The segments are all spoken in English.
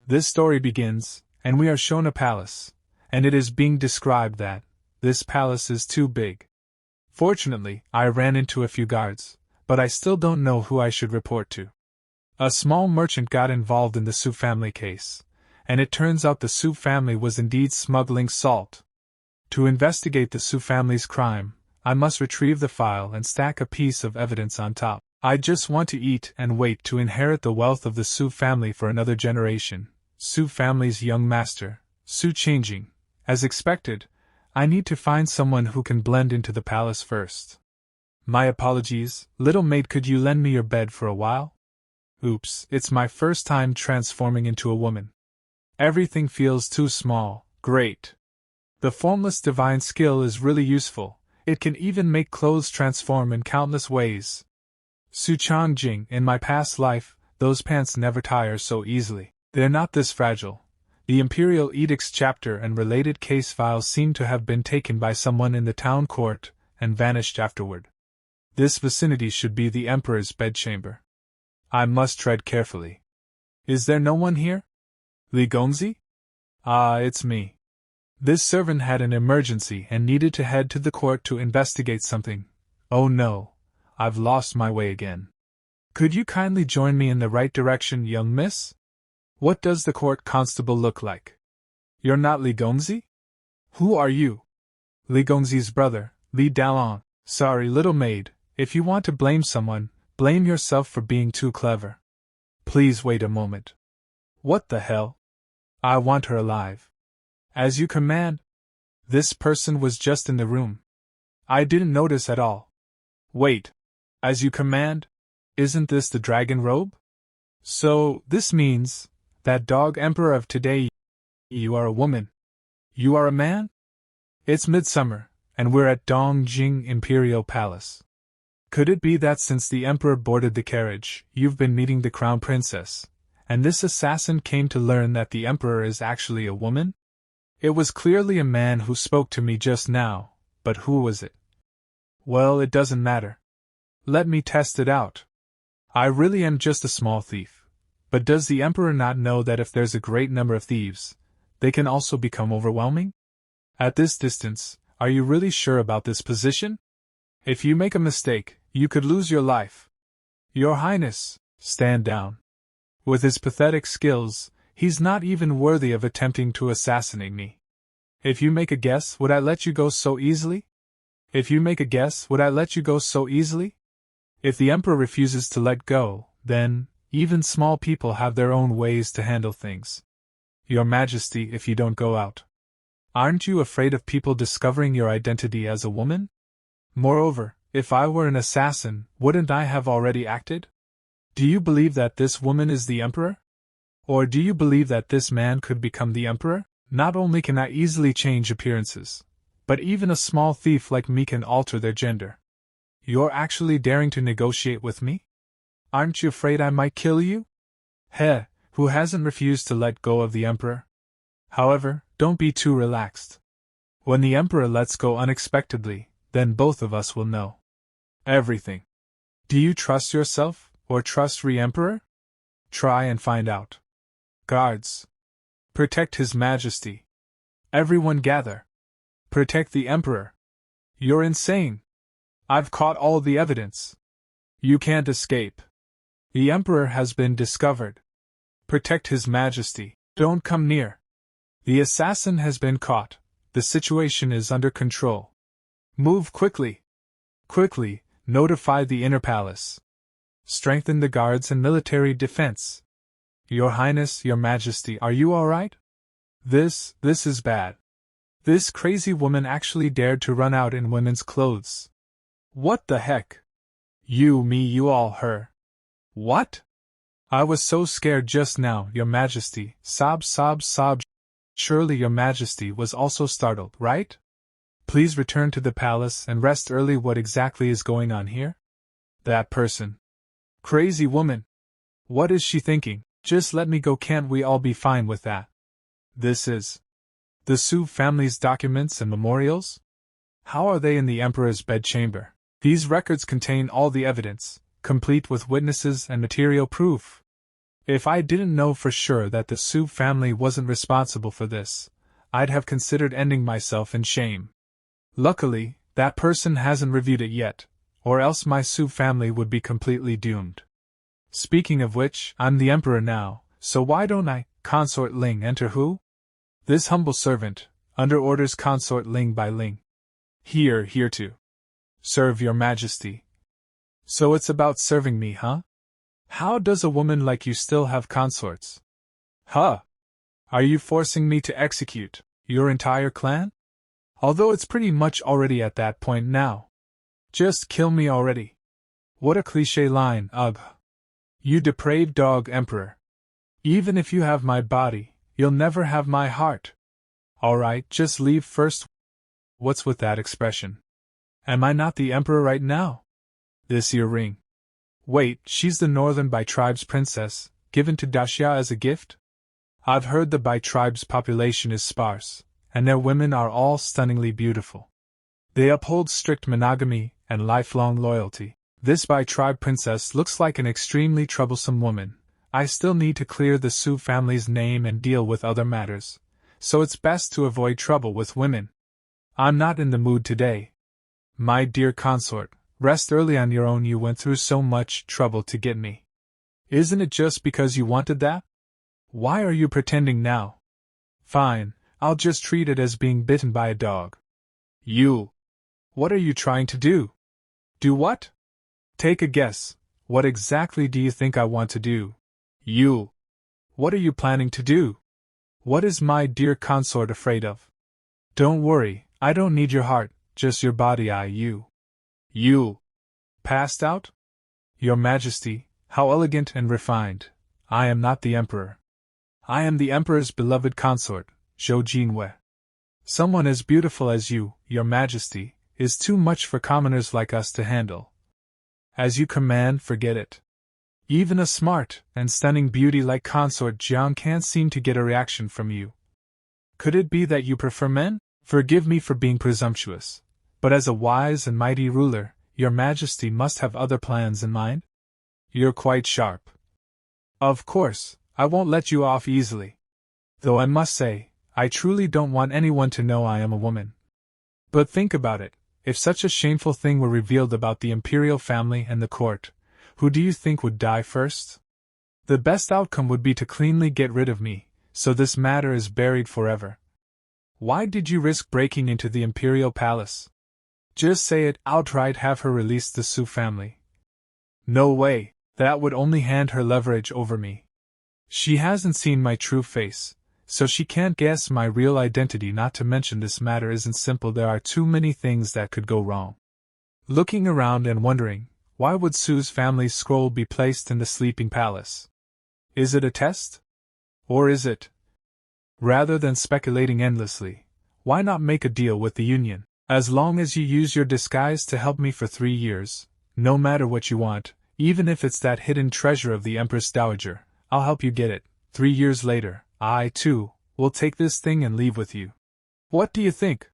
This story begins, and we are shown a palace, and it is being described that this palace is too big. Fortunately, I ran into a few guards, but I still don't know who I should report to. A small merchant got involved in the Su family case, and it turns out the Su family was indeed smuggling salt. To investigate the Su family's crime, I must retrieve the file and stack a piece of evidence on top. I just want to eat and wait to inherit the wealth of the Su family for another generation. Su family's young master, Su changing. As expected, I need to find someone who can blend into the palace first. My apologies, little maid, could you lend me your bed for a while? Oops, it's my first time transforming into a woman. Everything feels too small. Great. The formless divine skill is really useful. It can even make clothes transform in countless ways. Su Changjing, in my past life, those pants never tire so easily. They're not this fragile. The Imperial Edicts chapter and related case files seem to have been taken by someone in the town court and vanished afterward. This vicinity should be the Emperor's bedchamber. I must tread carefully. Is there no one here? Li Gongzi? Ah, it's me. This servant had an emergency and needed to head to the court to investigate something. Oh no, I've lost my way again. Could you kindly join me in the right direction, young miss? What does the court constable look like? You're not Li Gongzi? Who are you? Li Gongzi's brother, Li Dalong. Sorry, little maid, if you want to blame someone, blame yourself for being too clever. Please wait a moment. What the hell? I want her alive. As you command. This person was just in the room. I didn't notice at all. Wait. As you command? Isn't this the dragon robe? So, this means that dog emperor of today, you are a woman. You are a man? It's midsummer, and we're at Dongjing Imperial Palace. Could it be that since the emperor boarded the carriage, you've been meeting the crown princess, and this assassin came to learn that the emperor is actually a woman? It was clearly a man who spoke to me just now, but who was it? Well, it doesn't matter. Let me test it out. I really am just a small thief. But does the emperor not know that if there's a great number of thieves, they can also become overwhelming? At this distance, are you really sure about this position? If you make a mistake, you could lose your life. Your Highness, stand down. With his pathetic skills, he's not even worthy of attempting to assassinate me. If you make a guess, would I let you go so easily? If you make a guess, would I let you go so easily? If the emperor refuses to let go, then even small people have their own ways to handle things. Your Majesty, if you don't go out. Aren't you afraid of people discovering your identity as a woman? Moreover, if I were an assassin, wouldn't I have already acted? Do you believe that this woman is the emperor? Or do you believe that this man could become the emperor? Not only can I easily change appearances, but even a small thief like me can alter their gender. You're actually daring to negotiate with me? Aren't you afraid I might kill you? Heh, who hasn't refused to let go of the emperor? However, don't be too relaxed. When the emperor lets go unexpectedly, then both of us will know everything. Do you trust yourself, or trust Re-Emperor? Try and find out. Guards. Protect His Majesty. Everyone gather. Protect the Emperor. You're insane. I've caught all the evidence. You can't escape. The Emperor has been discovered. Protect His Majesty. Don't come near. The assassin has been caught. The situation is under control. Move quickly. Quickly, notify the inner palace. Strengthen the guards and military defense. Your Highness, Your Majesty, are you all right? This is bad. This crazy woman actually dared to run out in women's clothes. What the heck? You, me, you all, her. What? I was so scared just now, Your Majesty. Sob, sob, sob. Surely Your Majesty was also startled, right? Please return to the palace and rest early. What exactly is going on here? That person. Crazy woman. What is she thinking? Just let me go, can't we all be fine with that? This is the Su family's documents and memorials? How are they in the Emperor's bedchamber? These records contain all the evidence, complete with witnesses and material proof. If I didn't know for sure that the Su family wasn't responsible for this, I'd have considered ending myself in shame. Luckily, that person hasn't reviewed it yet, or else my Su family would be completely doomed. Speaking of which, I'm the Emperor now, so why don't I, Consort Ling, enter who? This humble servant, under orders Consort Ling by Ling. Here to serve your majesty. So it's about serving me, huh? How does a woman like you still have consorts? Huh? Are you forcing me to execute your entire clan? Although it's pretty much already at that point now. Just kill me already. What a cliché line, ugh. You depraved dog emperor. Even if you have my body, you'll never have my heart. Alright, just leave first. What's with that expression? Am I not the emperor right now? This earring. Wait, she's the Northern Bai tribe's princess, given to Daxia as a gift? I've heard the Bai tribe's population is sparse, and their women are all stunningly beautiful. They uphold strict monogamy and lifelong loyalty. This Bai tribe princess looks like an extremely troublesome woman. I still need to clear the Su family's name and deal with other matters, so it's best to avoid trouble with women. I'm not in the mood today. My dear consort, rest early on your own. You went through so much trouble to get me. Isn't it just because you wanted that? Why are you pretending now? Fine, I'll just treat it as being bitten by a dog. You. What are you trying to do? Do what? Take a guess. What exactly do you think I want to do? You. What are you planning to do? What is my dear consort afraid of? Don't worry, I don't need your heart, just your body. You. Passed out? Your Majesty, how elegant and refined. I am not the Emperor. I am the Emperor's beloved consort, Zhou Jinwei. Someone as beautiful as you, Your Majesty, is too much for commoners like us to handle. As you command, forget it. Even a smart and stunning beauty like Consort Jiang can't seem to get a reaction from you. Could it be that you prefer men? Forgive me for being presumptuous, but as a wise and mighty ruler, Your Majesty must have other plans in mind? You're quite sharp. Of course, I won't let you off easily. Though I must say, I truly don't want anyone to know I am a woman. But think about it, if such a shameful thing were revealed about the Imperial family and the court, who do you think would die first? The best outcome would be to cleanly get rid of me, so this matter is buried forever. Why did you risk breaking into the Imperial palace? Just say it outright. Have her release the Su family. No way, that would only hand her leverage over me. She hasn't seen my true face, so she can't guess my real identity. Not to mention this matter isn't simple. There are too many things that could go wrong. Looking around and wondering, why would Su's family's scroll be placed in the sleeping palace? Is it a test? Or is it? Rather than speculating endlessly, why not make a deal with the Union? As long as you use your disguise to help me for 3 years, no matter what you want, even if it's that hidden treasure of the Empress Dowager, I'll help you get it. 3 years later, I, too, will take this thing and leave with you. What do you think?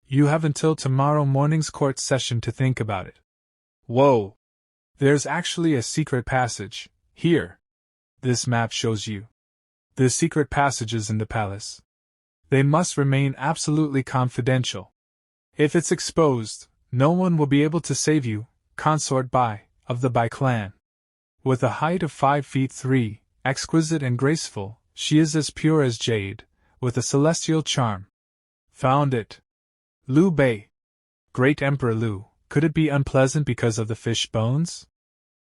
You have until tomorrow morning's court session to think about it. Whoa! There's actually a secret passage, here. This map shows you the secret passages in the palace. They must remain absolutely confidential. If it's exposed, no one will be able to save you, Consort Bai, of the Bai clan. With a height of 5 feet 3, exquisite and graceful, she is as pure as jade, with a celestial charm. Found it. Liu Bei. Great Emperor Liu, could it be unpleasant because of the fish bones?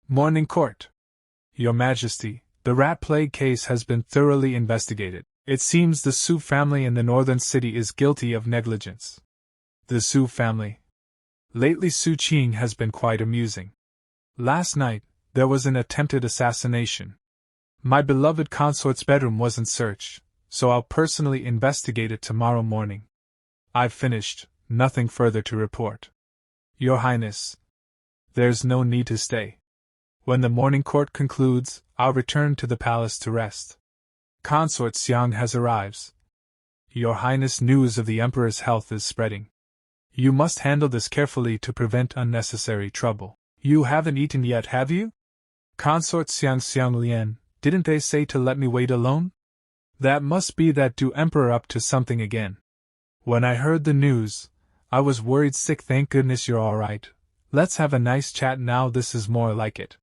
Morning Court. Your Majesty, the rat plague case has been thoroughly investigated. It seems the Su family in the northern city is guilty of negligence. The Su family. Lately Su Qing has been quite amusing. Last night, there was an attempted assassination. My beloved consort's bedroom wasn't searched, so I'll personally investigate it tomorrow morning. I've finished, nothing further to report. Your Highness. There's no need to stay. When the morning court concludes, I'll return to the palace to rest. Consort Xiang has arrived. Your Highness, news of the Emperor's health is spreading. You must handle this carefully to prevent unnecessary trouble. You haven't eaten yet, have you? Consort Xiang Lian, Didn't they say to let me wait alone? That must be that do Emperor up to something again. When I heard the news, I was worried sick. Thank goodness you're alright. Let's have a nice chat now, this is more like it.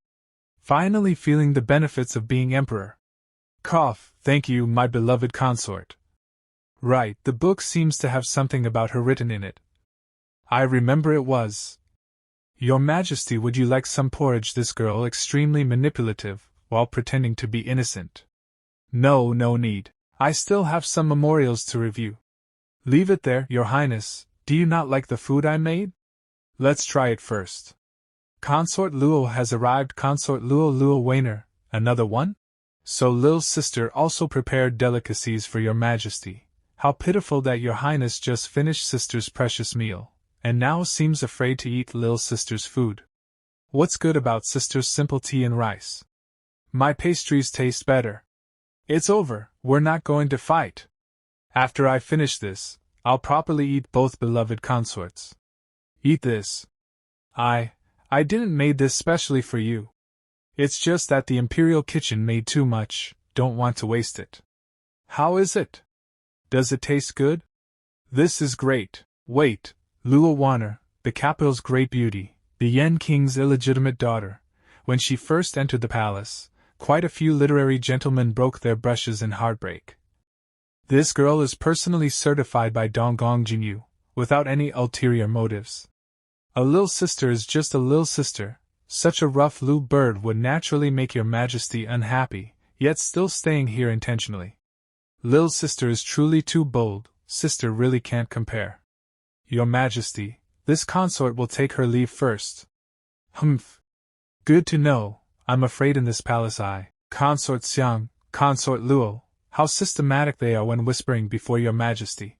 Finally feeling the benefits of being Emperor. Cough, thank you, my beloved consort. Right, the book seems to have something about her written in it. I remember it was. Your Majesty, would you like some porridge? This girl extremely manipulative, while pretending to be innocent. No need. I still have some memorials to review. Leave it there, Your Highness. Do you not like the food I made? Let's try it first. Consort Luo has arrived. Consort Luo Wainer, another one? So Lil's sister also prepared delicacies for Your Majesty. How pitiful that Your Highness just finished sister's precious meal, and now seems afraid to eat Lil's sister's food. What's good about sister's simple tea and rice? My pastries taste better. It's over, we're not going to fight. After I finish this, I'll properly eat both beloved consorts. Eat this. I didn't made this specially for you. It's just that the Imperial kitchen made too much, don't want to waste it. How is it? Does it taste good? This is great. Wait, Luo Waner, the capital's great beauty, the Yen King's illegitimate daughter. When she first entered the palace, quite a few literary gentlemen broke their brushes in heartbreak. This girl is personally certified by Donggong Jinyu, without any ulterior motives. A Lil sister is just a Lil sister. Such a rough Lu bird would naturally make Your Majesty unhappy, yet still staying here intentionally. Lil's sister is truly too bold, sister really can't compare. Your Majesty, this consort will take her leave first. Humph. Good to know. I'm afraid in this palace Consort Xiang, Consort Luo, how systematic they are when whispering before Your Majesty.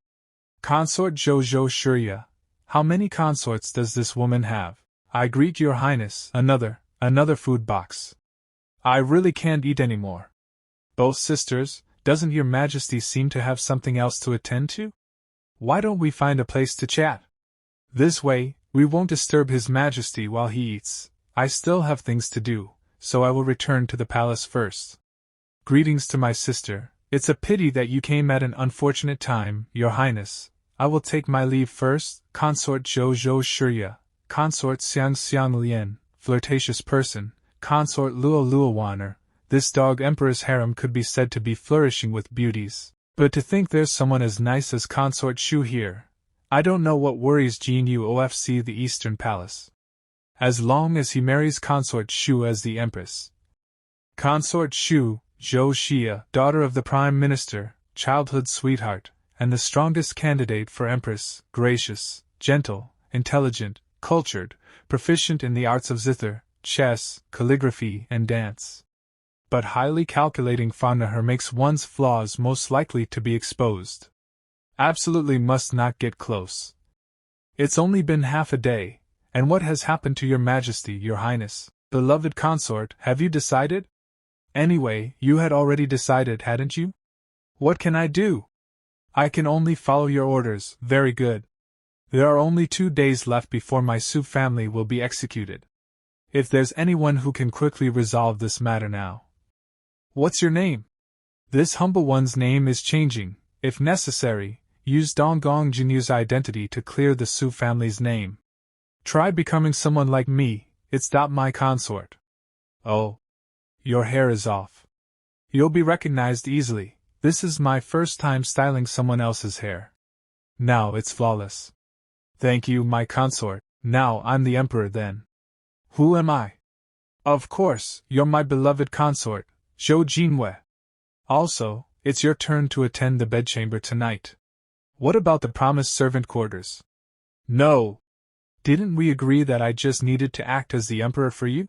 Consort Zhou Shurya, how many consorts does this woman have? I greet Your Highness. Another food box. I really can't eat anymore. Both sisters, doesn't Your Majesty seem to have something else to attend to? Why don't we find a place to chat? This way, we won't disturb His Majesty while he eats. I still have things to do, so I will return to the palace first. Greetings to my sister. It's a pity that you came at an unfortunate time, Your Highness. I will take my leave first. Consort Zhou Shurya, Consort Xiang Lian, flirtatious person, Consort Luo Waner. This dog Emperor's harem could be said to be flourishing with beauties. But to think there's someone as nice as Consort Shu here. I don't know what worries Jinyu OFC the Eastern Palace. As long as he marries Consort Shu as the Empress. Consort Shu, Zhou Xia, daughter of the Prime Minister, childhood sweetheart, and the strongest candidate for Empress, gracious, gentle, intelligent, cultured, proficient in the arts of zither, chess, calligraphy, and dance. But highly calculating fauna her makes one's flaws most likely to be exposed. Absolutely must not get close. It's only been half a day, and what has happened to Your Majesty, Your Highness, beloved consort, have you decided? Anyway, you had already decided, hadn't you? What can I do? I can only follow your orders. Very good. There are only 2 days left before my Su family will be executed. If there's anyone who can quickly resolve this matter now. What's your name? This humble one's name is changing. If necessary, use Donggong Jinyu's identity to clear the Su family's name. Try becoming someone like me. It's my consort. Oh. Your hair is off. You'll be recognized easily. This is my first time styling someone else's hair. Now it's flawless. Thank you, my consort. Now I'm the Emperor then. Who am I? Of course, you're my beloved consort, Zhou Jinwei. Also, it's your turn to attend the bedchamber tonight. What about the promised servant quarters? No. Didn't we agree that I just needed to act as the Emperor for you?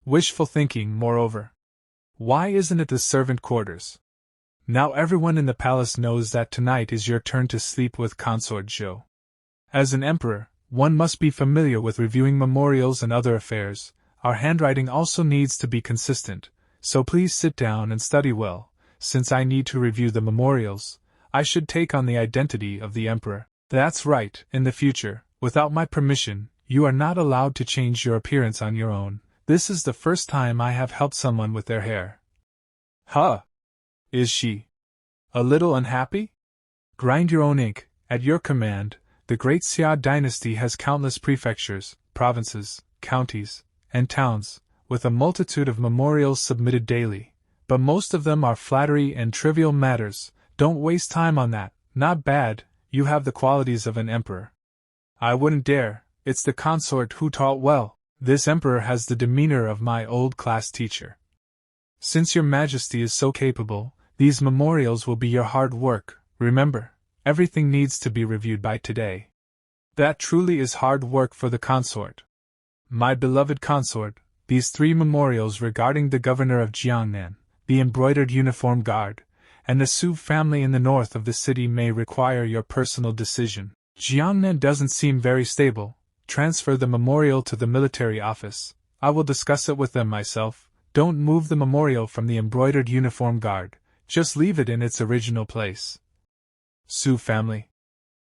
Wishful thinking, moreover. Why isn't it the servant quarters? Now everyone in the palace knows that tonight is your turn to sleep with Consort Zhou. As an emperor, one must be familiar with reviewing memorials and other affairs. Our handwriting also needs to be consistent, so please sit down and study well. Since I need to review the memorials, I should take on the identity of the emperor. That's right, in the future, without my permission, you are not allowed to change your appearance on your own. This is the first time I have helped someone with their hair. Huh? Is she a little unhappy? Grind your own ink. At your command, the great Xia dynasty has countless prefectures, provinces, counties, and towns, with a multitude of memorials submitted daily, but most of them are flattery and trivial matters. Don't waste time on that. Not bad, you have the qualities of an emperor. I wouldn't dare, it's the consort who taught well. This emperor has the demeanor of my old class teacher. Since your majesty is so capable, these memorials will be your hard work. Remember, everything needs to be reviewed by today. That truly is hard work for the consort. My beloved consort, these 3 memorials regarding the governor of Jiangnan, the embroidered uniform guard, and the Su family in the north of the city may require your personal decision. Jiangnan doesn't seem very stable. Transfer the memorial to the military office. I will discuss it with them myself. Don't move the memorial from the embroidered uniform guard. Just leave it in its original place. Su family.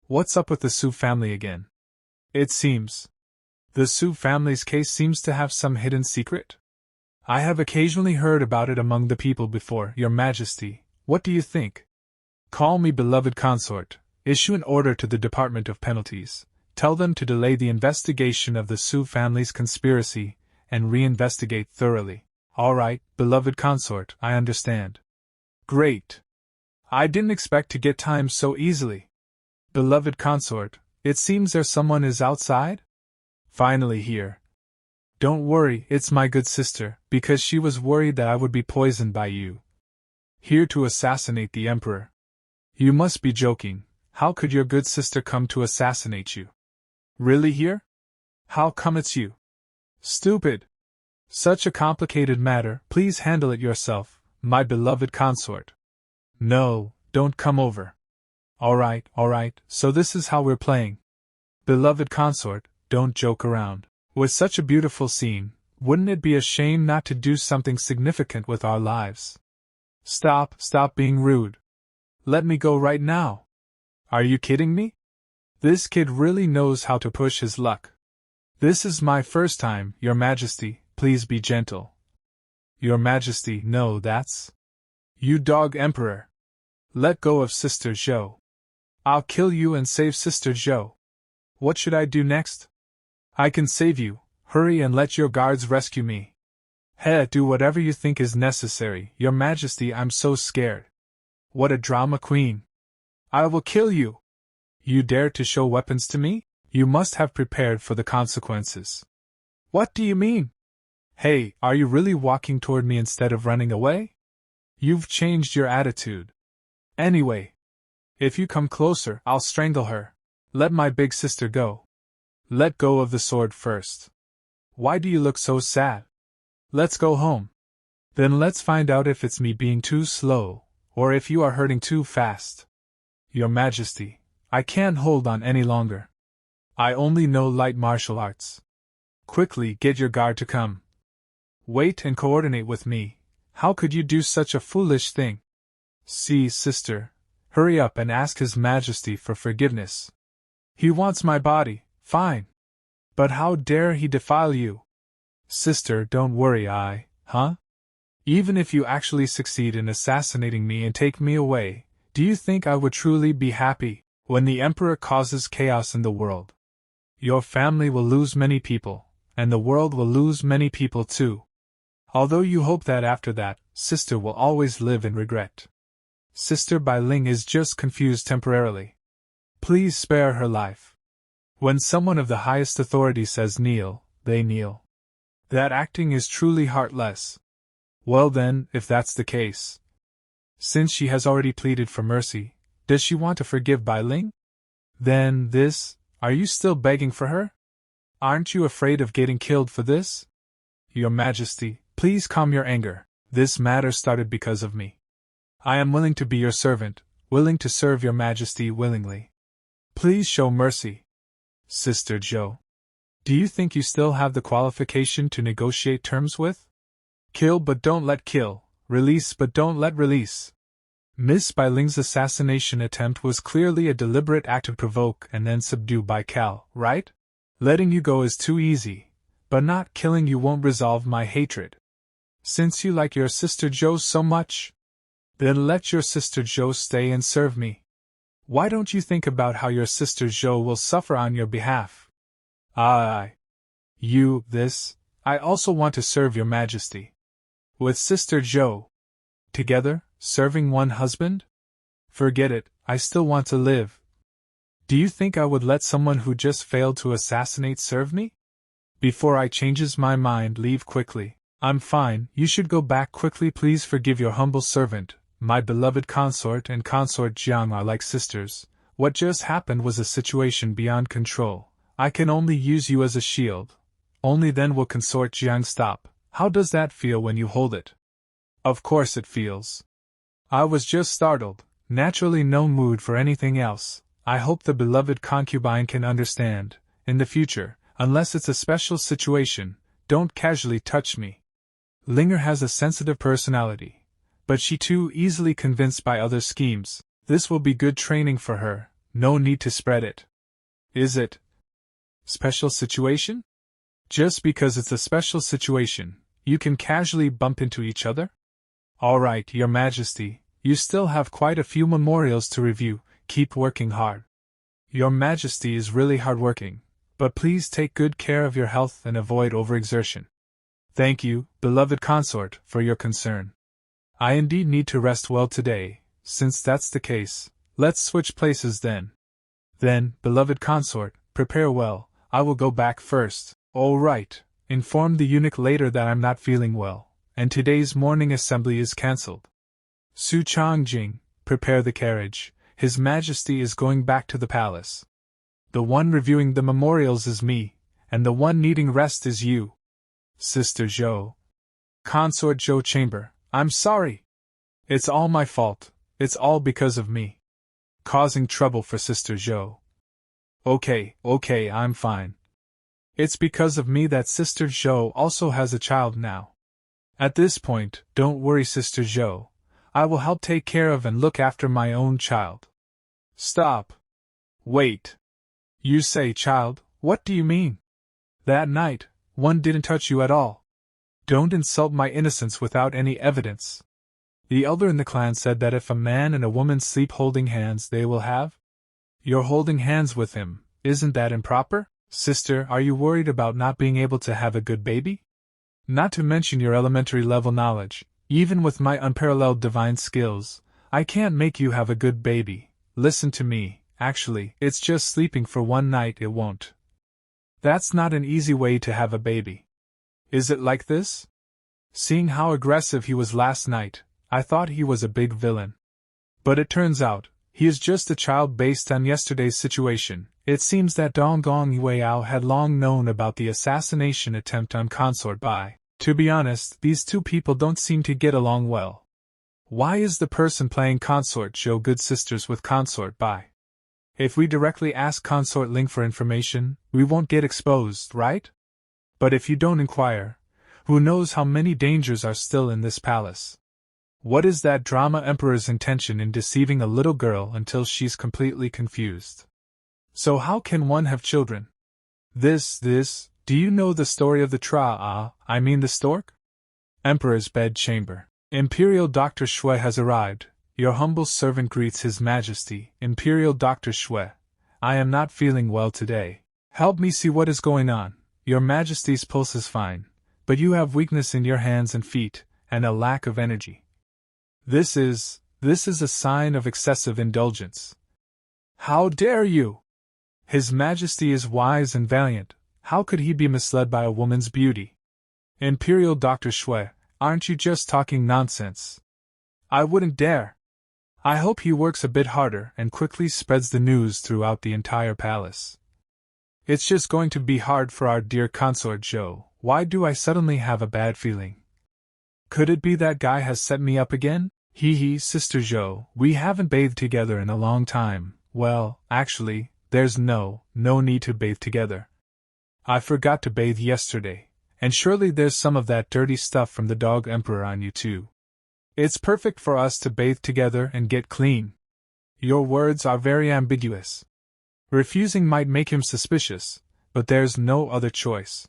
What's up with the Su family again? It seems the Su family's case seems to have some hidden secret. I have occasionally heard about it among the people before, Your Majesty. What do you think? Call me beloved consort. Issue an order to the Department of Penalties. Tell them to delay the investigation of the Su family's conspiracy, and reinvestigate thoroughly. All right, beloved consort, I understand. Great. I didn't expect to get time so easily. Beloved consort, it seems there's someone is outside? Finally here. Don't worry, it's my good sister, because she was worried that I would be poisoned by you. Here to assassinate the emperor. You must be joking. How could your good sister come to assassinate you? Really here? How come it's you? Stupid. Such a complicated matter, please handle it yourself, my beloved consort. No, don't come over. All right, so this is how we're playing. Beloved consort, don't joke around. With such a beautiful scene, wouldn't it be a shame not to do something significant with our lives? Stop being rude. Let me go right now. Are you kidding me? This kid really knows how to push his luck. This is my first time, Your Majesty, please be gentle. Your Majesty, no, that's... You dog emperor. Let go of Sister Zhou. I'll kill you and save Sister Zhou. What should I do next? I can save you. Hurry and let your guards rescue me. Do whatever you think is necessary, Your Majesty, I'm so scared. What a drama queen. I will kill you. You dare to show weapons to me? You must have prepared for the consequences. What do you mean? Hey, are you really walking toward me instead of running away? You've changed your attitude. Anyway, if you come closer, I'll strangle her. Let my big sister go. Let go of the sword first. Why do you look so sad? Let's go home. Then let's find out if it's me being too slow, or if you are hurting too fast. Your Majesty, I can't hold on any longer. I only know light martial arts. Quickly get your guard to come. Wait and coordinate with me. How could you do such a foolish thing? See, sister, hurry up and ask His Majesty for forgiveness. He wants my body, fine. But how dare he defile you? Sister, don't worry, Even if you actually succeed in assassinating me and take me away, do you think I would truly be happy when the Emperor causes chaos in the world? Your family will lose many people, and the world will lose many people too. Although you hope that after that, sister will always live in regret. Sister Bai Ling is just confused temporarily. Please spare her life. When someone of the highest authority says kneel, they kneel. That acting is truly heartless. Well then, if that's the case. Since she has already pleaded for mercy, does she want to forgive Bai Ling? Then are you still begging for her? Aren't you afraid of getting killed for this? Your Majesty, please calm your anger. This matter started because of me. I am willing to be your servant, willing to serve Your Majesty willingly. Please show mercy. Sister Zhou, do you think you still have the qualification to negotiate terms with? Kill but don't let kill, release but don't let release. Miss Bai Ling's assassination attempt was clearly a deliberate act to provoke and then subdue Bai Cal, right? Letting you go is too easy, but not killing you won't resolve my hatred. Since you like your sister Zhou so much, Then let your sister Jo stay and serve me. Why don't you think about how your sister Jo will suffer on your behalf? I also want to serve your majesty. With Sister Jo. Together, serving one husband? Forget it, I still want to live. Do you think I would let someone who just failed to assassinate serve me? Before I changes my mind, leave quickly. I'm fine, you should go back quickly. Please forgive your humble servant. My beloved consort and consort Jiang are like sisters. What just happened was a situation beyond control. I can only use you as a shield. Only then will consort Jiang stop. How does that feel when you hold it? Of course it feels. I was just startled, naturally no mood for anything else. I hope the beloved concubine can understand. In the future, unless it's a special situation, don't casually touch me. Linger has a sensitive personality, but she too easily convinced by other schemes. This will be good training for her, no need to spread it. Is it? Special situation? Just because it's a special situation, you can casually bump into each other? Alright, Your Majesty, you still have quite a few memorials to review, keep working hard. Your Majesty is really hardworking, but please take good care of your health and avoid overexertion. Thank you, beloved consort, for your concern. I indeed need to rest well today. Since that's the case, let's switch places then. Then, beloved consort, prepare well, I will go back first. All right, inform the eunuch later that I'm not feeling well, and today's morning assembly is cancelled. Su Changjing, prepare the carriage, His Majesty is going back to the palace. The one reviewing the memorials is me, and the one needing rest is you. Sister Jo. Consort Jo Chamber, I'm sorry. It's all my fault, it's all because of me. Causing trouble for Sister Jo. Okay, I'm fine. It's because of me that Sister Jo also has a child now. At this point, don't worry Sister Jo. I will help take care of and look after my own child. Stop. Wait. You say child, what do you mean? That night, one didn't touch you at all. Don't insult my innocence without any evidence. The elder in the clan said that if a man and a woman sleep holding hands they will have. You're holding hands with him, isn't that improper? Sister, are you worried about not being able to have a good baby? Not to mention your elementary level knowledge, even with my unparalleled divine skills, I can't make you have a good baby. Listen to me, actually, it's just sleeping for one night it won't. That's not an easy way to have a baby. Is it like this? Seeing how aggressive he was last night, I thought he was a big villain. But it turns out, he is just a child based on yesterday's situation. It seems that Dong Gong Yueao had long known about the assassination attempt on Consort Bai. To be honest, these two people don't seem to get along well. Why is the person playing Consort Jo good sisters with Consort Bai? If we directly ask Consort Ling for information, we won't get exposed, right? But if you don't inquire, who knows how many dangers are still in this palace? What is that drama emperor's intention in deceiving a little girl until she's completely confused? So how can one have children? Do you know the story of the the stork? Emperor's bed chamber. Imperial Dr. Shui has arrived. Your humble servant greets His Majesty. Imperial Dr. Shui, I am not feeling well today. Help me see what is going on. Your Majesty's pulse is fine, but you have weakness in your hands and feet, and a lack of energy. This is a sign of excessive indulgence. How dare you! His Majesty is wise and valiant, how could he be misled by a woman's beauty? Imperial Dr. Shui, aren't you just talking nonsense? I wouldn't dare. I hope he works a bit harder and quickly spreads the news throughout the entire palace. It's just going to be hard for our dear consort Jo. Why do I suddenly have a bad feeling? Could it be that guy has set me up again? Sister Jo, we haven't bathed together in a long time. Well, actually, there's no need to bathe together. I forgot to bathe yesterday, and surely there's some of that dirty stuff from the dog emperor on you too. It's perfect for us to bathe together and get clean. Your words are very ambiguous. Refusing might make him suspicious, but there's no other choice.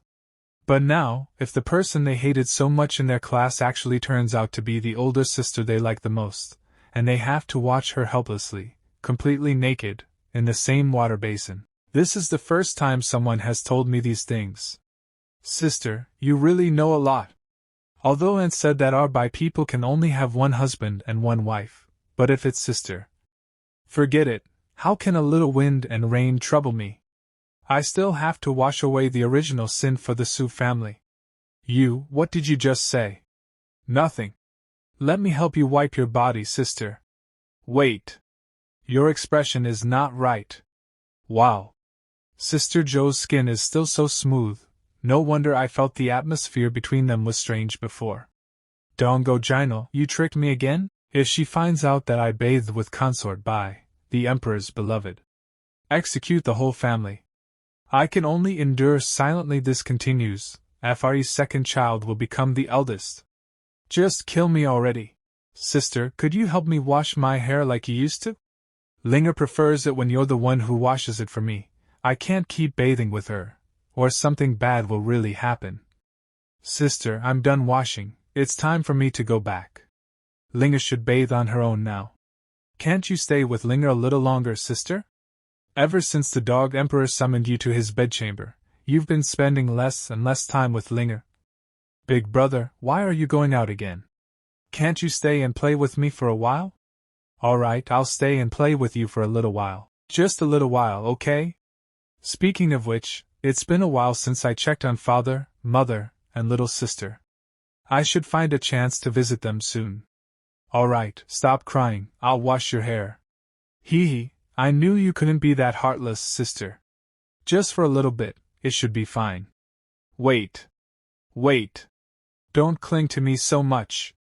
But now, if the person they hated so much in their class actually turns out to be the older sister they like the most, and they have to watch her helplessly, completely naked, in the same water basin. This is the first time someone has told me these things. Sister, you really know a lot. Although Aunt said that our bi people can only have one husband and one wife, but if it's sister, forget it. How can a little wind and rain trouble me? I still have to wash away the original sin for the Su family. What did you just say? Nothing. Let me help you wipe your body, sister. Wait. Your expression is not right. Wow. Sister Joe's skin is still so smooth, no wonder I felt the atmosphere between them was strange before. Dongo Jinal, you tricked me again? If she finds out that I bathed with Consort by the Emperor's beloved, execute the whole family. I can only endure silently. This continues. Fri's second child will become the eldest. Just kill me already. Sister, could you help me wash my hair like you used to? Linger prefers it when you're the one who washes it for me. I can't keep bathing with her, or something bad will really happen. Sister, I'm done washing. It's time for me to go back. Linger should bathe on her own now. Can't you stay with Linger a little longer, sister? Ever since the dog emperor summoned you to his bedchamber, you've been spending less and less time with Linger. Big brother, why are you going out again? Can't you stay and play with me for a while? Alright, I'll stay and play with you for a little while. Just a little while, okay? Speaking of which, it's been a while since I checked on father, mother, and little sister. I should find a chance to visit them soon. Alright, stop crying, I'll wash your hair. Hee hee, I knew you couldn't be that heartless, sister. Just for a little bit, it should be fine. Wait. Don't cling to me so much.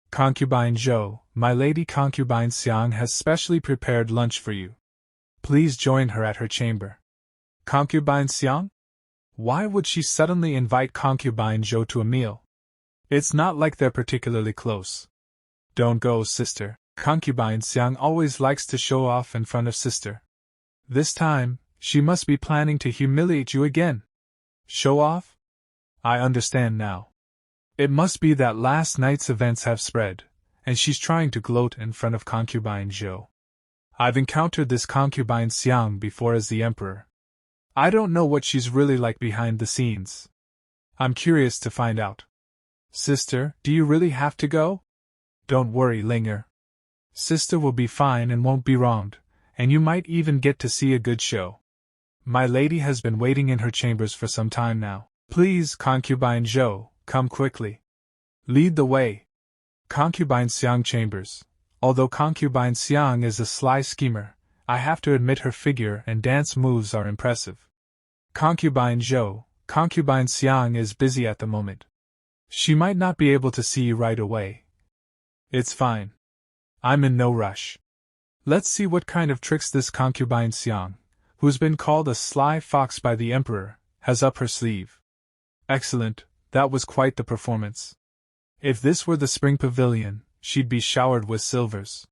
Concubine Zhou, my lady concubine Xiang has specially prepared lunch for you. Please join her at her chamber. Concubine Xiang? Why would she suddenly invite concubine Zhou to a meal? It's not like they're particularly close. Don't go, sister. Concubine Xiang always likes to show off in front of sister. This time, she must be planning to humiliate you again. Show off? I understand now. It must be that last night's events have spread, and she's trying to gloat in front of concubine Zhou. I've encountered this concubine Xiang before as the emperor. I don't know what she's really like behind the scenes. I'm curious to find out. Sister, do you really have to go? Don't worry, Linger. Sister will be fine and won't be wronged, and you might even get to see a good show. My lady has been waiting in her chambers for some time now. Please, concubine Zhou, come quickly. Lead the way. Concubine Xiang chambers. Although concubine Xiang is a sly schemer, I have to admit her figure and dance moves are impressive. Concubine Zhou, concubine Xiang is busy at the moment. She might not be able to see you right away. It's fine. I'm in no rush. Let's see what kind of tricks this concubine Xiang, who's been called a sly fox by the emperor, has up her sleeve. Excellent, that was quite the performance. If this were the spring pavilion, she'd be showered with silvers.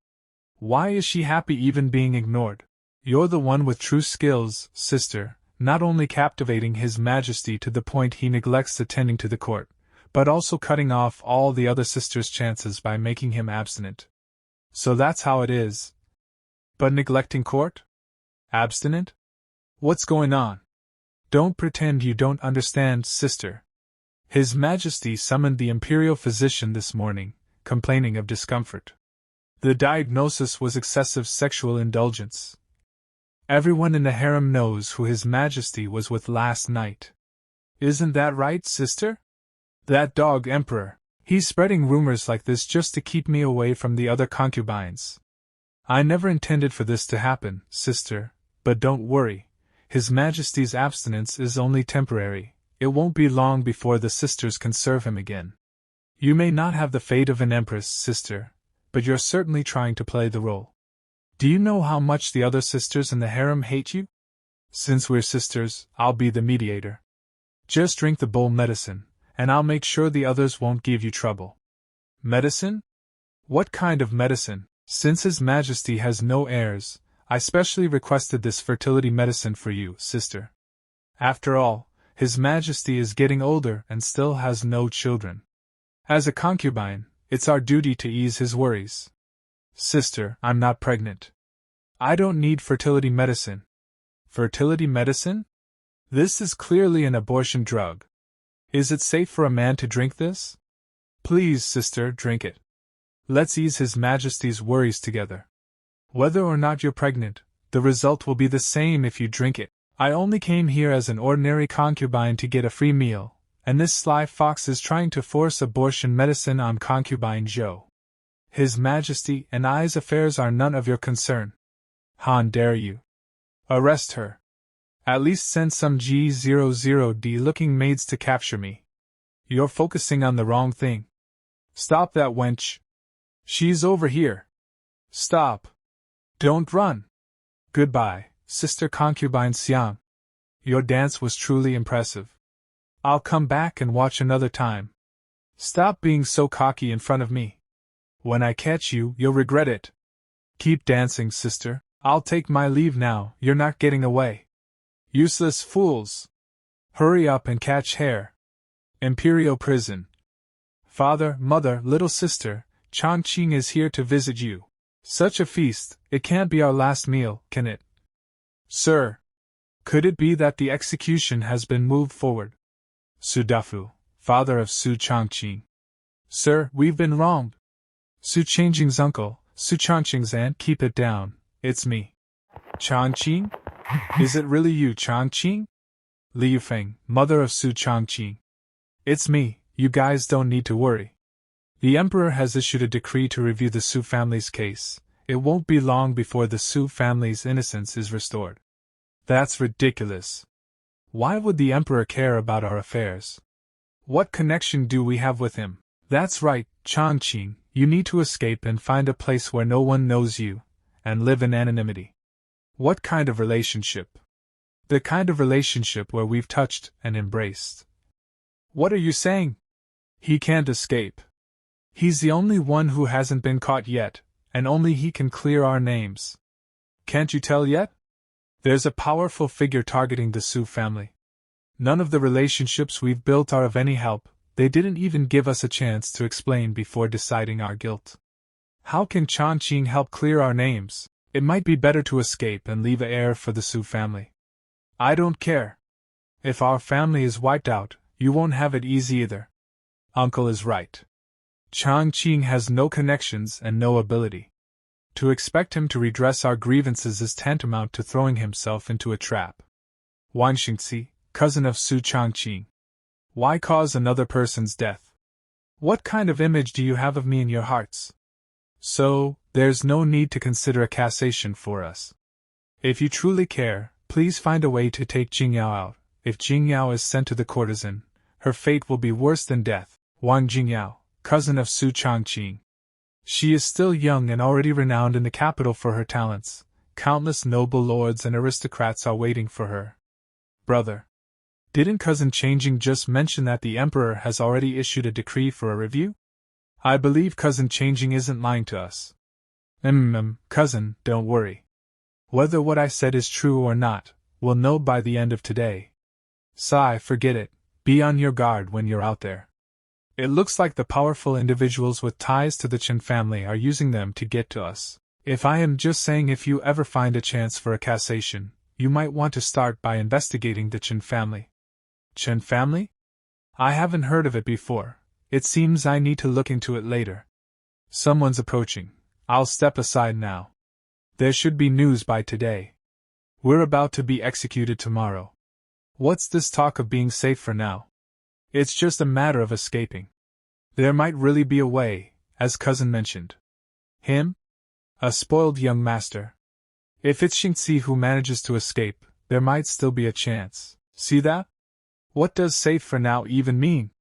Why is she happy even being ignored? You're the one with true skills, sister, not only captivating His Majesty to the point he neglects attending to the court, but also cutting off all the other sisters' chances by making him abstinent. So that's how it is. But neglecting court? Abstinent? What's going on? Don't pretend you don't understand, sister. His Majesty summoned the Imperial physician this morning, complaining of discomfort. The diagnosis was excessive sexual indulgence. Everyone in the harem knows who His Majesty was with last night. Isn't that right, sister? That dog emperor, he's spreading rumors like this just to keep me away from the other concubines. I never intended for this to happen, sister, but don't worry. His Majesty's abstinence is only temporary. It won't be long before the sisters can serve him again. You may not have the fate of an empress, sister, but you're certainly trying to play the role. Do you know how much the other sisters in the harem hate you? Since we're sisters, I'll be the mediator. Just drink the bowl medicine, and I'll make sure the others won't give you trouble. Medicine? What kind of medicine? Since His Majesty has no heirs, I specially requested this fertility medicine for you, sister. After all, His Majesty is getting older and still has no children. As a concubine, it's our duty to ease his worries. Sister, I'm not pregnant. I don't need fertility medicine. Fertility medicine? This is clearly an abortion drug. Is it safe for a man to drink this? Please, sister, drink it. Let's ease His Majesty's worries together. Whether or not you're pregnant, the result will be the same if you drink it. I only came here as an ordinary concubine to get a free meal, and this sly fox is trying to force abortion medicine on concubine Joe. His Majesty and I's affairs are none of your concern. How dare you? Arrest her. At least send some G00D-looking maids to capture me. You're focusing on the wrong thing. Stop that wench. She's over here. Stop. Don't run. Goodbye, Sister Concubine Siam. Your dance was truly impressive. I'll come back and watch another time. Stop being so cocky in front of me. When I catch you, you'll regret it. Keep dancing, sister. I'll take my leave now, you're not getting away. Useless fools. Hurry up and catch hare. Imperial prison. Father, mother, little sister, Chongqing is here to visit you. Such a feast, it can't be our last meal, can it? Sir. Could it be that the execution has been moved forward? Su Dafu, father of Su Chongqing. Sir, we've been wronged. Su Changqing's uncle, Su Chongqing's aunt, keep it down, it's me. Chongqing? Is it really you, Chongqing? Liu Feng, mother of Su Chongqing. It's me, you guys don't need to worry. The Emperor has issued a decree to review the Su family's case. It won't be long before the Su family's innocence is restored. That's ridiculous. Why would the Emperor care about our affairs? What connection do we have with him? That's right, Chongqing, you need to escape and find a place where no one knows you, and live in anonymity. What kind of relationship? The kind of relationship where we've touched and embraced. What are you saying? He can't escape. He's the only one who hasn't been caught yet, and only he can clear our names. Can't you tell yet? There's a powerful figure targeting the Su family. None of the relationships we've built are of any help. They didn't even give us a chance to explain before deciding our guilt. How can Chongqing help clear our names? It might be better to escape and leave an heir for the Su family. I don't care. If our family is wiped out, you won't have it easy either. Uncle is right. Chongqing has no connections and no ability. To expect him to redress our grievances is tantamount to throwing himself into a trap. Wan Xingzi, cousin of Su Chongqing. Why cause another person's death? What kind of image do you have of me in your hearts? So, there's no need to consider a cassation for us. If you truly care, please find a way to take Jingyao out. If Jingyao is sent to the courtesan, her fate will be worse than death. Wang Jingyao, cousin of Su Chongqing. She is still young and already renowned in the capital for her talents. Countless noble lords and aristocrats are waiting for her. Brother. Didn't Cousin Changing just mention that the Emperor has already issued a decree for a review? I believe Cousin Changing isn't lying to us. Cousin, don't worry. Whether what I said is true or not, we'll know by the end of today. Sai, forget it. Be on your guard when you're out there. It looks like the powerful individuals with ties to the Chen family are using them to get to us. If I am just saying, if you ever find a chance for a cassation, you might want to start by investigating the Chen family. Chen family? I haven't heard of it before. It seems I need to look into it later. Someone's approaching. I'll step aside now. There should be news by today. We're about to be executed tomorrow. What's this talk of being safe for now? It's just a matter of escaping. There might really be a way, as Cousin mentioned. Him? A spoiled young master. If it's Xingzi who manages to escape, there might still be a chance. See that? What does safe for now even mean?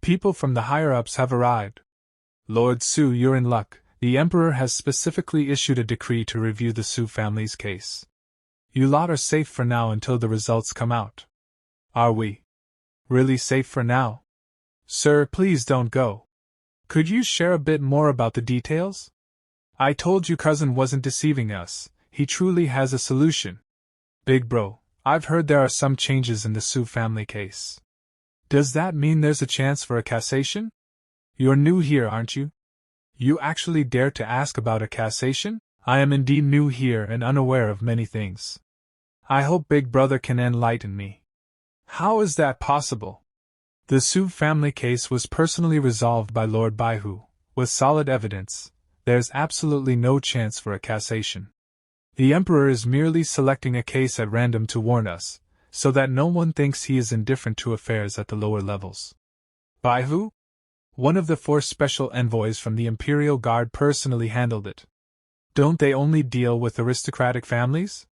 People from the higher-ups have arrived. Lord Su, you're in luck. The Emperor has specifically issued a decree to review the Su family's case. You lot are safe for now until the results come out. Are we really safe for now? Sir, please don't go. Could you share a bit more about the details? I told you Cousin wasn't deceiving us. He truly has a solution. Big bro, I've heard there are some changes in the Su family case. Does that mean there's a chance for a cassation? You're new here, aren't you? You actually dare to ask about a cassation? I am indeed new here and unaware of many things. I hope Big Brother can enlighten me. How is that possible? The Su family case was personally resolved by Lord Baihu, with solid evidence. There's absolutely no chance for a cassation. The Emperor is merely selecting a case at random to warn us, so that no one thinks he is indifferent to affairs at the lower levels. Baihu? One of the 4 special envoys from the Imperial Guard personally handled it. Don't they only deal with aristocratic families?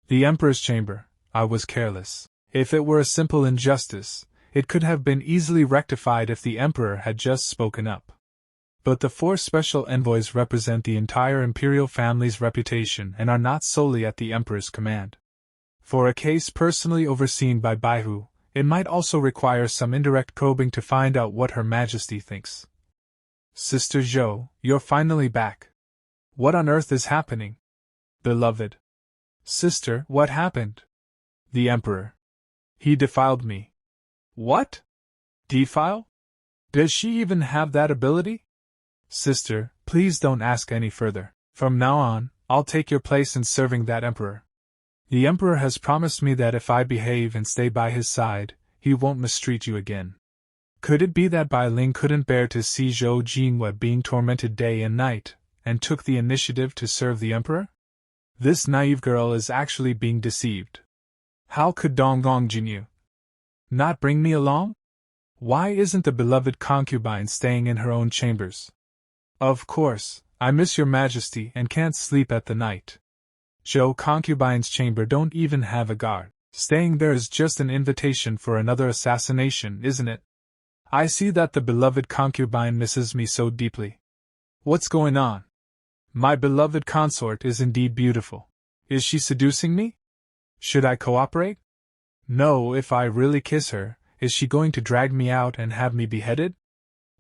The Emperor's chamber. I was careless. If it were a simple injustice, it could have been easily rectified if the Emperor had just spoken up. But the 4 special envoys represent the entire Imperial family's reputation and are not solely at the Emperor's command. For a case personally overseen by Baihu, it might also require some indirect probing to find out what Her Majesty thinks. Sister Zhou, you're finally back. What on earth is happening? Beloved. Sister, what happened? The Emperor. He defiled me. What? Defile? Does she even have that ability? Sister, please don't ask any further. From now on, I'll take your place in serving that Emperor. The Emperor has promised me that if I behave and stay by his side, he won't mistreat you again. Could it be that Bai Ling couldn't bear to see Zhou Jinghua being tormented day and night, and took the initiative to serve the Emperor? This naive girl is actually being deceived. How could Donggong Jinyu not bring me along? Why isn't the beloved concubine staying in her own chambers? Of course, I miss your majesty and can't sleep at the night. Zhou concubine's chamber don't even have a guard. Staying there is just an invitation for another assassination, isn't it? I see that the beloved concubine misses me so deeply. What's going on? My beloved consort is indeed beautiful. Is she seducing me? Should I cooperate? No, if I really kiss her, is she going to drag me out and have me beheaded?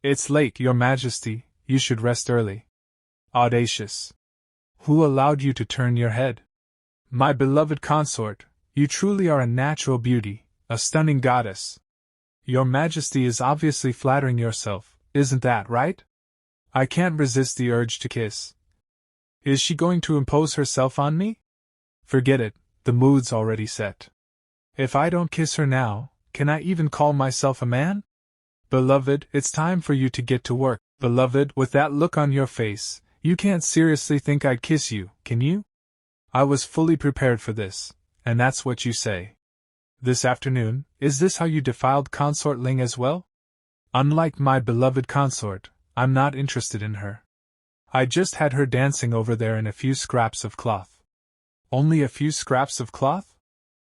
It's late, your majesty, you should rest early. Audacious. Who allowed you to turn your head? My beloved consort, you truly are a natural beauty, a stunning goddess. Your majesty is obviously flattering yourself, isn't that right? I can't resist the urge to kiss. Is she going to impose herself on me? Forget it, the mood's already set. If I don't kiss her now, can I even call myself a man? Beloved, it's time for you to get to work. Beloved, with that look on your face, you can't seriously think I'd kiss you, can you? I was fully prepared for this, and that's what you say. This afternoon, is this how you defiled Consort Ling as well? Unlike my beloved consort, I'm not interested in her. I just had her dancing over there in a few scraps of cloth. Only a few scraps of cloth?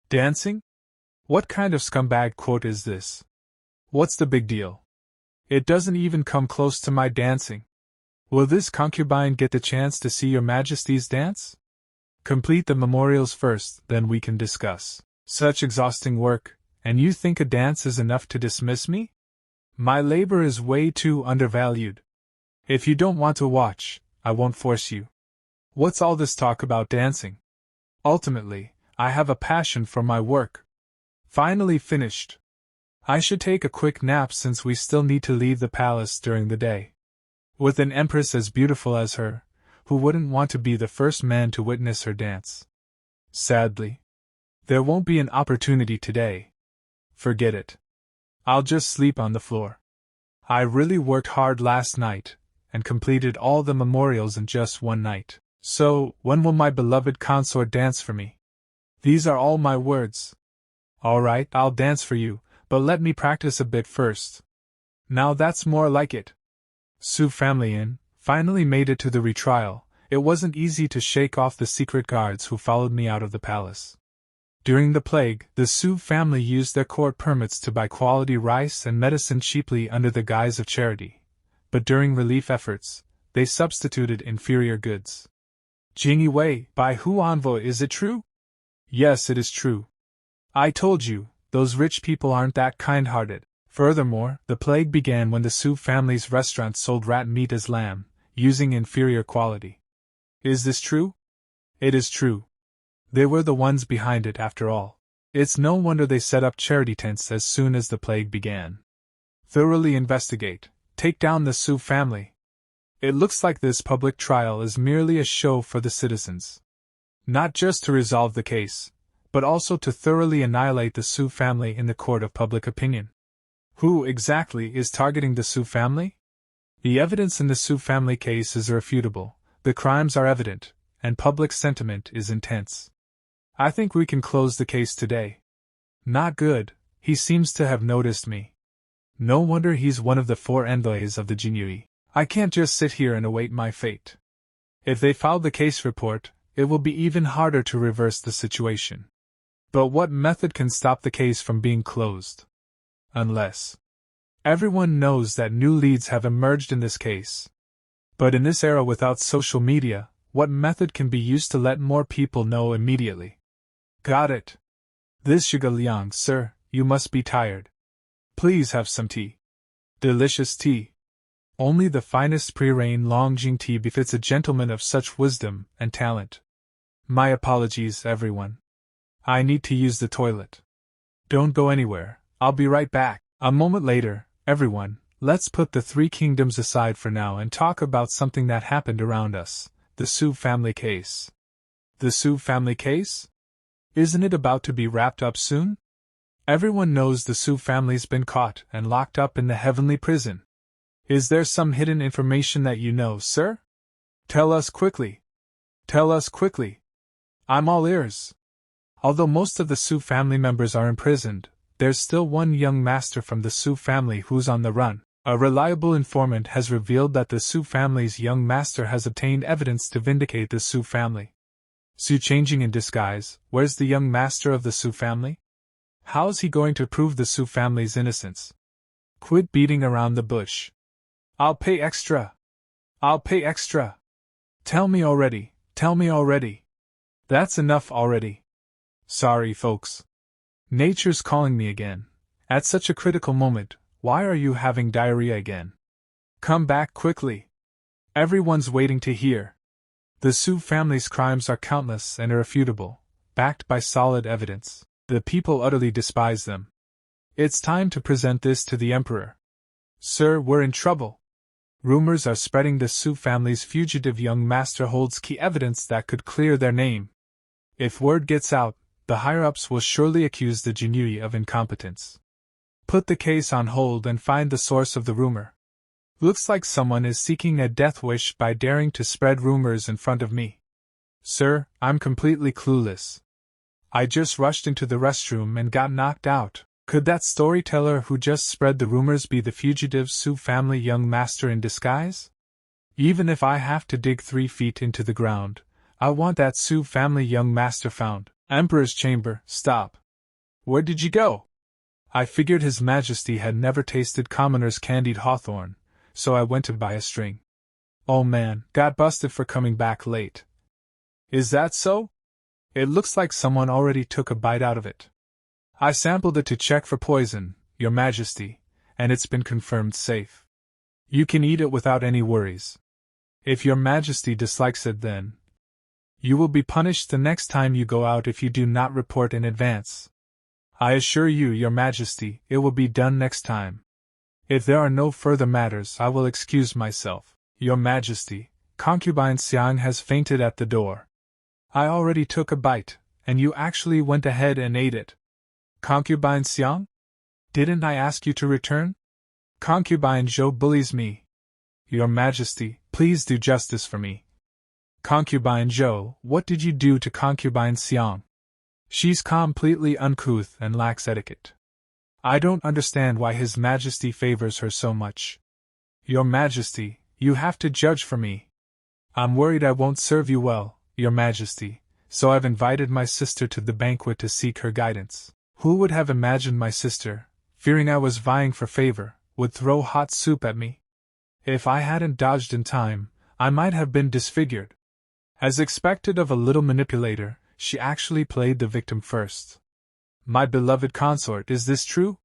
Dancing? What kind of scumbag quote is this? What's the big deal? It doesn't even come close to my dancing. Will this concubine get the chance to see your majesty's dance? Complete the memorials first, then we can discuss. Such exhausting work, and you think a dance is enough to dismiss me? My labor is way too undervalued. If you don't want to watch, I won't force you. What's all this talk about dancing? Ultimately, I have a passion for my work. Finally finished. I should take a quick nap since we still need to leave the palace during the day. With an empress as beautiful as her, who wouldn't want to be the first man to witness her dance? Sadly, there won't be an opportunity today. Forget it. I'll just sleep on the floor. I really worked hard last night, and completed all the memorials in just one night. So, when will my beloved consort dance for me? These are all my words. All right, I'll dance for you, but let me practice a bit first. Now that's more like it. Su family Inn finally made it to the retrial. It wasn't easy to shake off the secret guards who followed me out of the palace. During the plague, the Su family used their court permits to buy quality rice and medicine cheaply under the guise of charity. But during relief efforts, they substituted inferior goods. Jingyi Wei, by Hu envoy, is it true? Yes, it is true. I told you, those rich people aren't that kind-hearted. Furthermore, the plague began when the Su family's restaurant sold rat meat as lamb, using inferior quality. Is this true? It is true. They were the ones behind it after all. It's no wonder they set up charity tents as soon as the plague began. Thoroughly investigate. Take down the Su family. It looks like this public trial is merely a show for the citizens. Not just to resolve the case, but also to thoroughly annihilate the Su family in the court of public opinion. Who, exactly, is targeting the Su family? The evidence in the Su family case is irrefutable, the crimes are evident, and public sentiment is intense. I think we can close the case today. Not good, he seems to have noticed me. No wonder he's one of the 4 envoys of the Jinui. I can't just sit here and await my fate. If they file the case report, it will be even harder to reverse the situation. But what method can stop the case from being closed? Unless everyone knows that new leads have emerged in this case. But in this era without social media, what method can be used to let more people know immediately? Got it. This Zhuge Liang, sir, you must be tired. Please have some tea. Delicious tea. Only the finest pre-rain Longjing tea befits a gentleman of such wisdom and talent. My apologies, everyone. I need to use the toilet. Don't go anywhere, I'll be right back. A moment later, everyone, let's put the 3 kingdoms aside for now and talk about something that happened around us, the Su family case. The Su family case? Isn't it about to be wrapped up soon? Everyone knows the Su family's been caught and locked up in the heavenly prison. Is there some hidden information that you know, sir? Tell us quickly. Tell us quickly. I'm all ears. Although most of the Su family members are imprisoned, there's still one young master from the Su family who's on the run. A reliable informant has revealed that the Su family's young master has obtained evidence to vindicate the Su family. Su changing in disguise, where's the young master of the Su family? How's he going to prove the Su family's innocence? Quit beating around the bush. I'll pay extra. I'll pay extra. Tell me already, tell me already. That's enough already. Sorry, folks. Nature's calling me again. At such a critical moment, why are you having diarrhea again? Come back quickly. Everyone's waiting to hear. The Su family's crimes are countless and irrefutable, backed by solid evidence. The people utterly despise them. It's time to present this to the emperor. Sir, we're in trouble. Rumors are spreading the Su family's fugitive young master holds key evidence that could clear their name. If word gets out, the higher-ups will surely accuse the Jinui of incompetence. Put the case on hold and find the source of the rumor. Looks like someone is seeking a death wish by daring to spread rumors in front of me. Sir, I'm completely clueless. I just rushed into the restroom and got knocked out. Could that storyteller who just spread the rumors be the fugitive Su family young master in disguise? Even if I have to dig 3 feet into the ground, I want that Su family young master found. Emperor's chamber, stop. Where did you go? I figured His Majesty had never tasted commoner's candied hawthorn, so I went to buy a string. Oh man, got busted for coming back late. Is that so? It looks like someone already took a bite out of it. I sampled it to check for poison, Your Majesty, and it's been confirmed safe. You can eat it without any worries. If Your Majesty dislikes it then, you will be punished the next time you go out if you do not report in advance. I assure you, Your Majesty, it will be done next time. If there are no further matters, I will excuse myself. Your Majesty, concubine Xiang has fainted at the door. I already took a bite, and you actually went ahead and ate it. Concubine Xiang? Didn't I ask you to return? Concubine Zhou bullies me. Your Majesty, please do justice for me. Concubine Zhou, what did you do to concubine Xiang? She's completely uncouth and lacks etiquette. I don't understand why His Majesty favors her so much. Your Majesty, you have to judge for me. I'm worried I won't serve you well, Your Majesty, so I've invited my sister to the banquet to seek her guidance. Who would have imagined my sister, fearing I was vying for favor, would throw hot soup at me? If I hadn't dodged in time, I might have been disfigured. As expected of a little manipulator, she actually played the victim first. My beloved consort, is this true?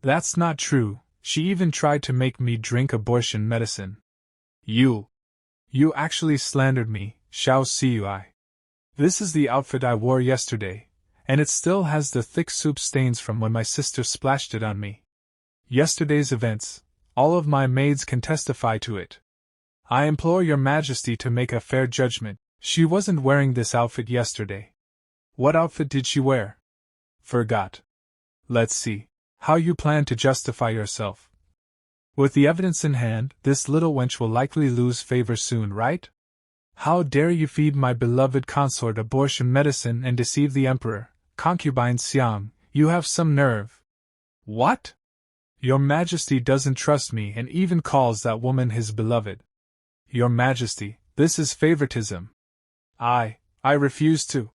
That's not true, she even tried to make me drink abortion medicine. You actually slandered me, Xiao Cui. This is the outfit I wore yesterday, and it still has the thick soup stains from when my sister splashed it on me. Yesterday's events, all of my maids can testify to it. I implore your majesty to make a fair judgment. She wasn't wearing this outfit yesterday. What outfit did she wear? Forgot. Let's see. How you plan to justify yourself. With the evidence in hand, this little wench will likely lose favor soon, right? How dare you feed my beloved consort abortion medicine and deceive the emperor, concubine Xiang, you have some nerve. What? Your majesty doesn't trust me and even calls that woman his beloved. Your majesty, this is favoritism. I refuse to.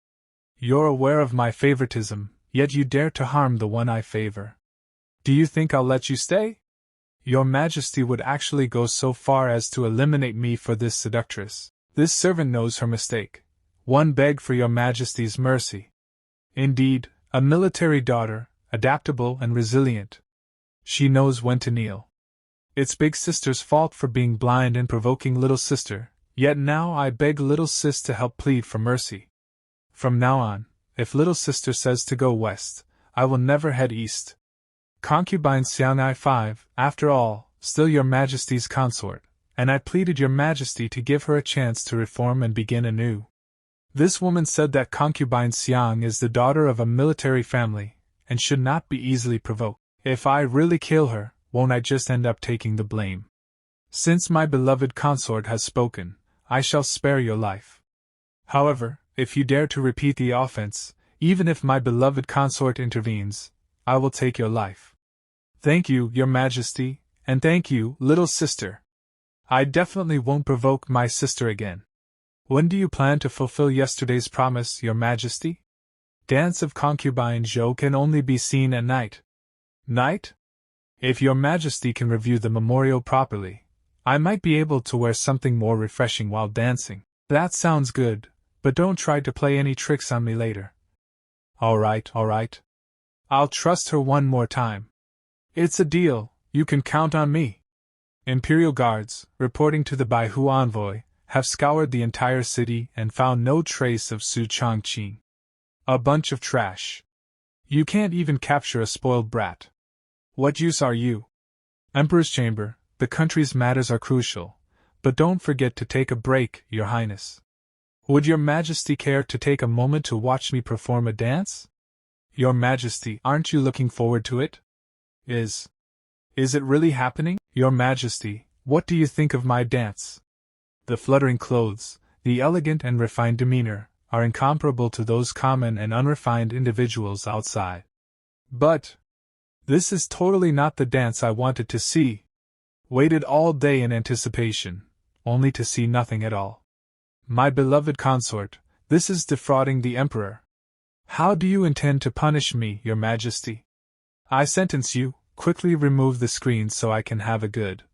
You're aware of my favoritism, yet you dare to harm the one I favor. Do you think I'll let you stay? Your majesty would actually go so far as to eliminate me for this seductress. This servant knows her mistake. One beg for your majesty's mercy. Indeed, a military daughter, adaptable and resilient. She knows when to kneel. It's big sister's fault for being blind and provoking little sister, yet now I beg little sis to help plead for mercy. From now on, if little sister says to go west, I will never head east. Concubine Xiang I5, after all, still your majesty's consort, and I pleaded your majesty to give her a chance to reform and begin anew. This woman said that concubine Xiang is the daughter of a military family, and should not be easily provoked. If I really kill her, won't I just end up taking the blame? Since my beloved consort has spoken, I shall spare your life. However, if you dare to repeat the offense, even if my beloved consort intervenes, I will take your life. Thank you, your majesty, and thank you, little sister. I definitely won't provoke my sister again. When do you plan to fulfill yesterday's promise, your majesty? Dance of concubine Zhou can only be seen at night. Night? If your majesty can review the memorial properly, I might be able to wear something more refreshing while dancing. That sounds good, but don't try to play any tricks on me later. Alright. I'll trust her one more time. It's a deal, you can count on me. Imperial guards, reporting to the Baihu envoy, have scoured the entire city and found no trace of Su Chongqing. A bunch of trash. You can't even capture a spoiled brat. What use are you? Emperor's chamber, the country's matters are crucial, but don't forget to take a break, your highness. Would your majesty care to take a moment to watch me perform a dance? Your majesty, aren't you looking forward to it? Is it really happening? Your majesty, what do you think of my dance? The fluttering clothes, the elegant and refined demeanor, are incomparable to those common and unrefined individuals outside. But this is totally not the dance I wanted to see. Waited all day in anticipation, only to see nothing at all. My beloved consort, this is defrauding the emperor. How do you intend to punish me, your majesty? I sentence you, quickly remove the screen so I can have a good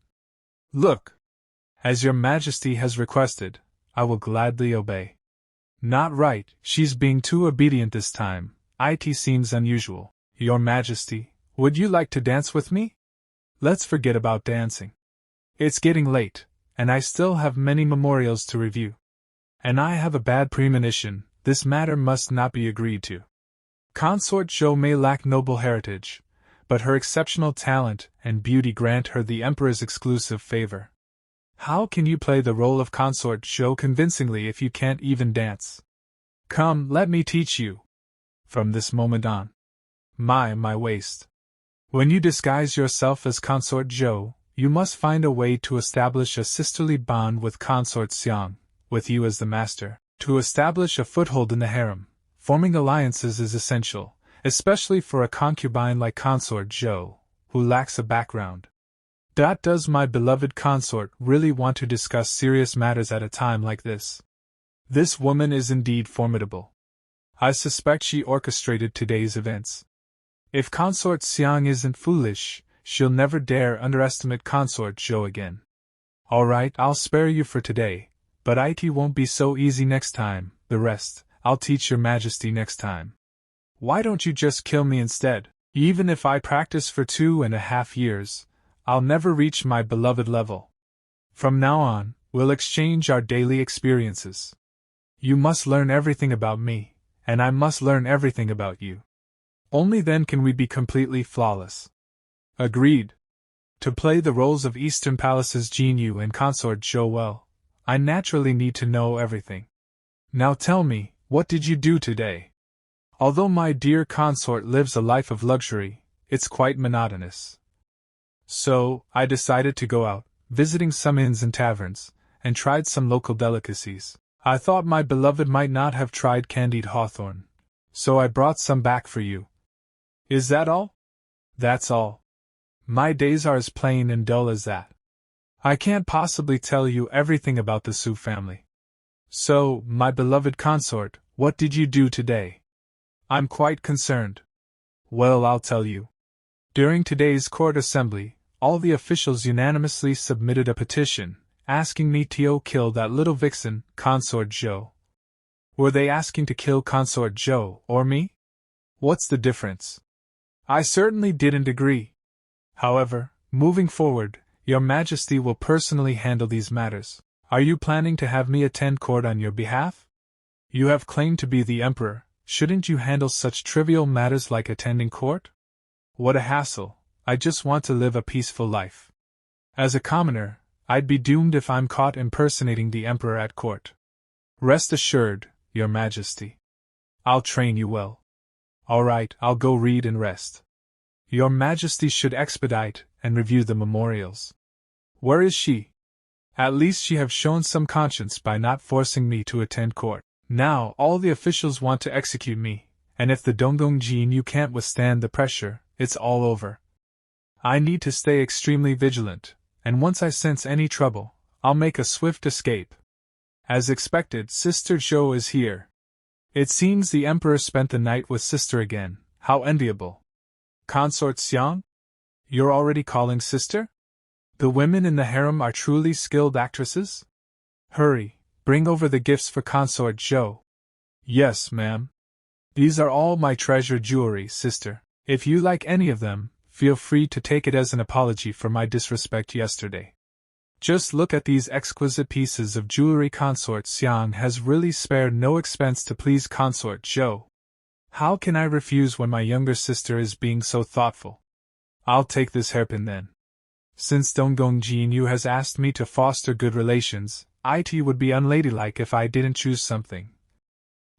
look. As your majesty has requested, I will gladly obey. Not right, she's being too obedient this time. It seems unusual. Your majesty, would you like to dance with me? Let's forget about dancing. It's getting late, and I still have many memorials to review. And I have a bad premonition, this matter must not be agreed to. Consort Zhou may lack noble heritage, but her exceptional talent and beauty grant her the emperor's exclusive favor. How can you play the role of Consort Zhou convincingly if you can't even dance? Come, let me teach you. From this moment on. My waist. When you disguise yourself as Consort Zhou, you must find a way to establish a sisterly bond with Consort Xiang, with you as the master. To establish a foothold in the harem, forming alliances is essential, especially for a concubine like Consort Zhou, who lacks a background. Does my beloved consort really want to discuss serious matters at a time like this? This woman is indeed formidable. I suspect she orchestrated today's events. If Consort Xiang isn't foolish, she'll never dare underestimate Consort Zhou again. Alright, I'll spare you for today, but it won't be so easy next time. The rest, I'll teach your majesty next time. Why don't you just kill me instead? Even if I practice for 2.5 years, I'll never reach my beloved level. From now on, we'll exchange our daily experiences. You must learn everything about me, and I must learn everything about you. Only then can we be completely flawless. Agreed. To play the roles of Eastern Palace's Jinyu and Consort Zhou well, I naturally need to know everything. Now tell me, what did you do today? Although my dear consort lives a life of luxury, it's quite monotonous. So, I decided to go out, visiting some inns and taverns, and tried some local delicacies. I thought my beloved might not have tried candied hawthorn, so I brought some back for you. Is that all? That's all. My days are as plain and dull as that. I can't possibly tell you everything about the Su family. So, my beloved consort, what did you do today? I'm quite concerned. Well, I'll tell you. During today's court assembly, all the officials unanimously submitted a petition, asking me to kill that little vixen, Consort Zhou. Were they asking to kill Consort Zhou, or me? What's the difference? I certainly didn't agree. However, moving forward, Your Majesty will personally handle these matters. Are you planning to have me attend court on your behalf? You have claimed to be the Emperor, shouldn't you handle such trivial matters like attending court? What a hassle, I just want to live a peaceful life. As a commoner, I'd be doomed if I'm caught impersonating the Emperor at court. Rest assured, Your Majesty. I'll train you well. All right, I'll go read and rest. Your Majesty should expedite and review the memorials. Where is she? At least she have shown some conscience by not forcing me to attend court. Now all the officials want to execute me, and if the Donggong can't withstand the pressure, it's all over. I need to stay extremely vigilant, and once I sense any trouble, I'll make a swift escape. As expected, Sister Zhou is here. It seems the Emperor spent the night with Sister again. How enviable. Consort Xiang? You're already calling Sister? The women in the harem are truly skilled actresses? Hurry, bring over the gifts for Consort Zhou. Yes, ma'am. These are all my treasured jewelry, Sister. If you like any of them, feel free to take it as an apology for my disrespect yesterday. Just look at these exquisite pieces of jewelry. Consort Xiang has really spared no expense to please Consort Zhou. How can I refuse when my younger sister is being so thoughtful? I'll take this hairpin then. Since Donggong Jinyu has asked me to foster good relations, it would be unladylike if I didn't choose something.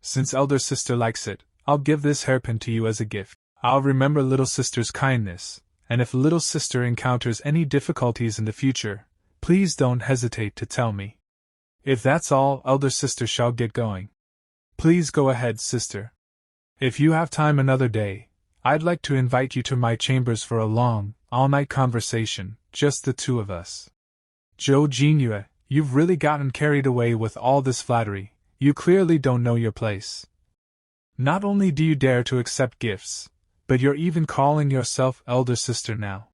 Since elder sister likes it, I'll give this hairpin to you as a gift. I'll remember little sister's kindness, and if little sister encounters any difficulties in the future, please don't hesitate to tell me. If that's all, elder sister shall get going. Please go ahead, sister. If you have time another day, I'd like to invite you to my chambers for a long, all-night conversation, just the two of us. Zhou Jinyu, you've really gotten carried away with all this flattery. You clearly don't know your place. Not only do you dare to accept gifts, but you're even calling yourself elder sister now.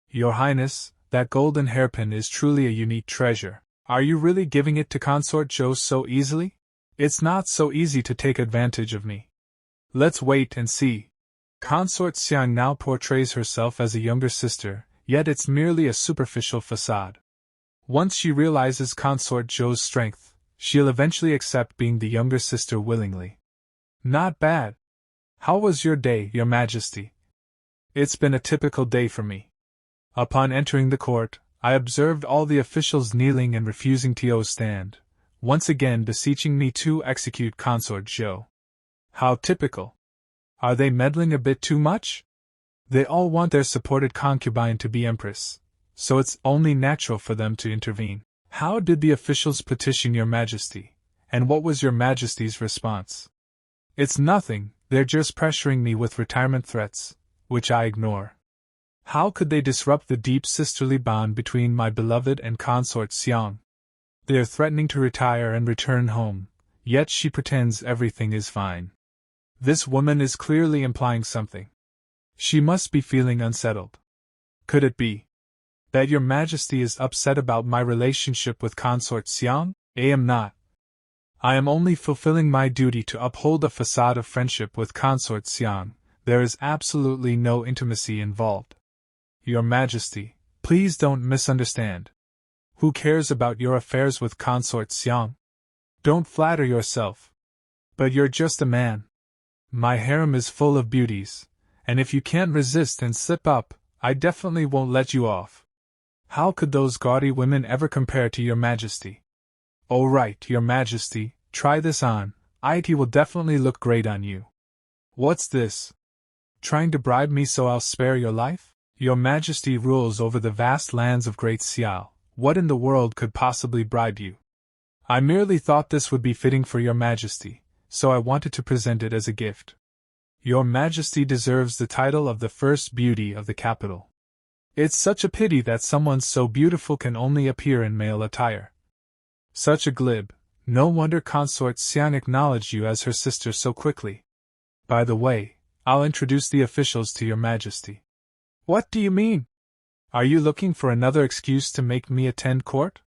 Your Highness, that golden hairpin is truly a unique treasure. Are you really giving it to Consort Zhou so easily? It's not so easy to take advantage of me. Let's wait and see. Consort Xiang now portrays herself as a younger sister, yet it's merely a superficial facade. Once she realizes Consort Zhou's strength, she'll eventually accept being the younger sister willingly. Not bad. How was your day, Your Majesty? It's been a typical day for me. Upon entering the court, I observed all the officials kneeling and refusing to stand, once again beseeching me to execute Consort Zhou. How typical. Are they meddling a bit too much? They all want their supported concubine to be empress, so it's only natural for them to intervene. How did the officials petition Your Majesty, and what was Your Majesty's response? It's nothing, they're just pressuring me with retirement threats, which I ignore. How could they disrupt the deep sisterly bond between my beloved and Consort Xiang? They're threatening to retire and return home, yet she pretends everything is fine. This woman is clearly implying something. She must be feeling unsettled. Could it be that Your Majesty is upset about my relationship with Consort Xiang? I am not. I am only fulfilling my duty to uphold a facade of friendship with Consort Xiang. There is absolutely no intimacy involved. Your Majesty, please don't misunderstand. Who cares about your affairs with Consort Xiang? Don't flatter yourself. But you're just a man. My harem is full of beauties, and if you can't resist and slip up, I definitely won't let you off. How could those gaudy women ever compare to your majesty? Oh right, your majesty, try this on, it will definitely look great on you. What's this? Trying to bribe me so I'll spare your life? Your majesty rules over the vast lands of Great Xiao. What in the world could possibly bribe you? I merely thought this would be fitting for your majesty, so I wanted to present it as a gift. Your majesty deserves the title of the first beauty of the capital. It's such a pity that someone so beautiful can only appear in male attire. Such a glib. No wonder Consort Xian acknowledged you as her sister so quickly. By the way, I'll introduce the officials to your majesty. What do you mean? Are you looking for another excuse to make me attend court?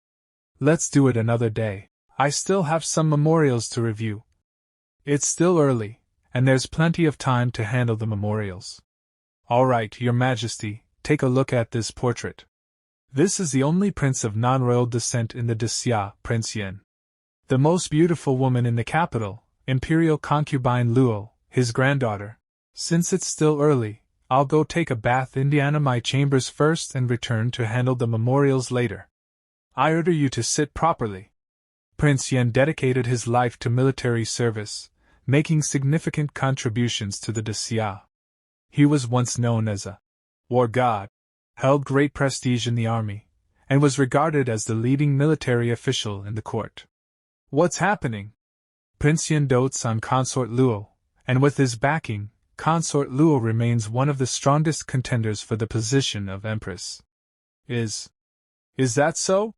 Let's do it another day. I still have some memorials to review. It's still early, and there's plenty of time to handle the memorials. All right, your majesty, take a look at this portrait. This is the only prince of non-royal descent in the Xia, Prince Yin. The most beautiful woman in the capital, Imperial concubine Luo, his granddaughter. Since it's still early, I'll go take a bath in the anime chambers first and return to handle the memorials later. I order you to sit properly. Prince Yin dedicated his life to military service, making significant contributions to the Xia. He was once known as a war god, held great prestige in the army, and was regarded as the leading military official in the court. What's happening? Prince Yin dotes on Consort Luo, and with his backing, Consort Luo remains one of the strongest contenders for the position of Empress. Is that so?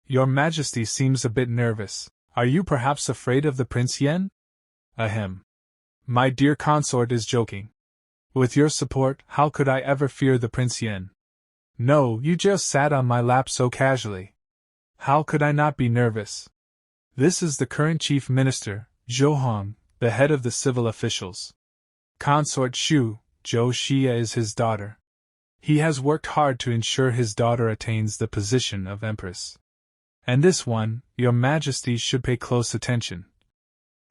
Your Majesty seems a bit nervous. Are you perhaps afraid of the Prince Yen? Ahem. My dear consort is joking. With your support, how could I ever fear the Prince Yen? No, you just sat on my lap so casually. How could I not be nervous? This is the current Chief Minister, Zhou Hong, the head of the civil officials. Consort Shu, Zhou Xia is his daughter. He has worked hard to ensure his daughter attains the position of Empress. And this one, Your Majesty should pay close attention.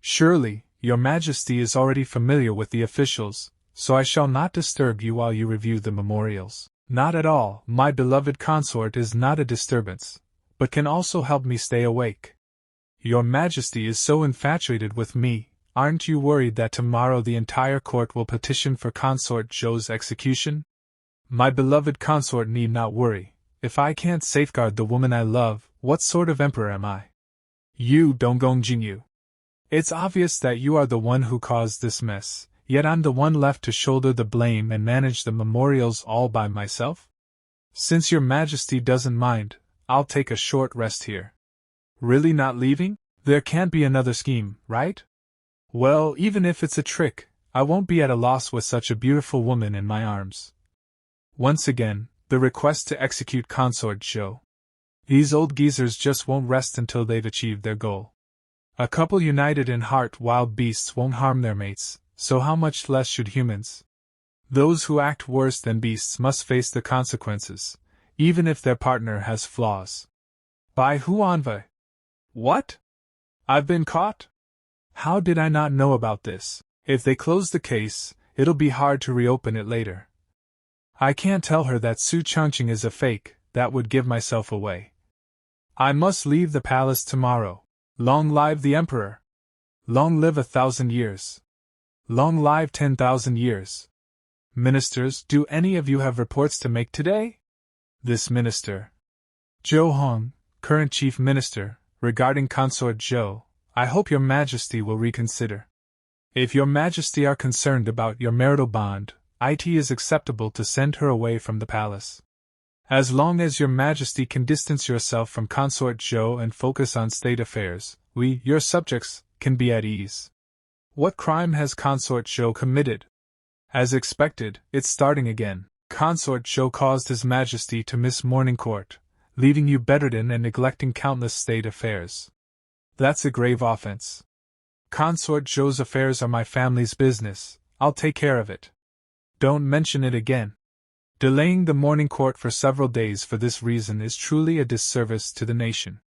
Surely, Your Majesty is already familiar with the officials, so I shall not disturb you while you review the memorials. Not at all, my beloved consort is not a disturbance, but can also help me stay awake. Your Majesty is so infatuated with me, aren't you worried that tomorrow the entire court will petition for Consort Zhou's execution? My beloved consort need not worry. If I can't safeguard the woman I love, what sort of emperor am I? You Donggong Jingyu. It's obvious that you are the one who caused this mess, yet I'm the one left to shoulder the blame and manage the memorials all by myself? Since Your Majesty doesn't mind, I'll take a short rest here. Really not leaving? There can't be another scheme, right? Well, even if it's a trick, I won't be at a loss with such a beautiful woman in my arms. Once again, the request to execute Consort Zhou. These old geezers just won't rest until they've achieved their goal. A couple united in heart wild beasts won't harm their mates, so how much less should humans? Those who act worse than beasts must face the consequences, even if their partner has flaws. By Huanvei. What? I've been caught? How did I not know about this? If they close the case, it'll be hard to reopen it later. I can't tell her that Su Changqing is a fake, that would give myself away. I must leave the palace tomorrow. Long live the Emperor! Long live 1,000 years! Long live 10,000 years! Ministers, do any of you have reports to make today? This minister. Zhou Hong, current Chief Minister, regarding Consort Zhou, I hope Your Majesty will reconsider. If Your Majesty are concerned about your marital bond, it is acceptable to send her away from the palace. As long as Your Majesty can distance yourself from Consort Zhou and focus on state affairs, we, your subjects, can be at ease. What crime has Consort Zhou committed? As expected, it's starting again. Consort Zhou caused His Majesty to miss morning court, leaving you bedridden and neglecting countless state affairs. That's a grave offense. Consort Zhou's affairs are my family's business, I'll take care of it. Don't mention it again. Delaying the morning court for several days for this reason is truly a disservice to the nation.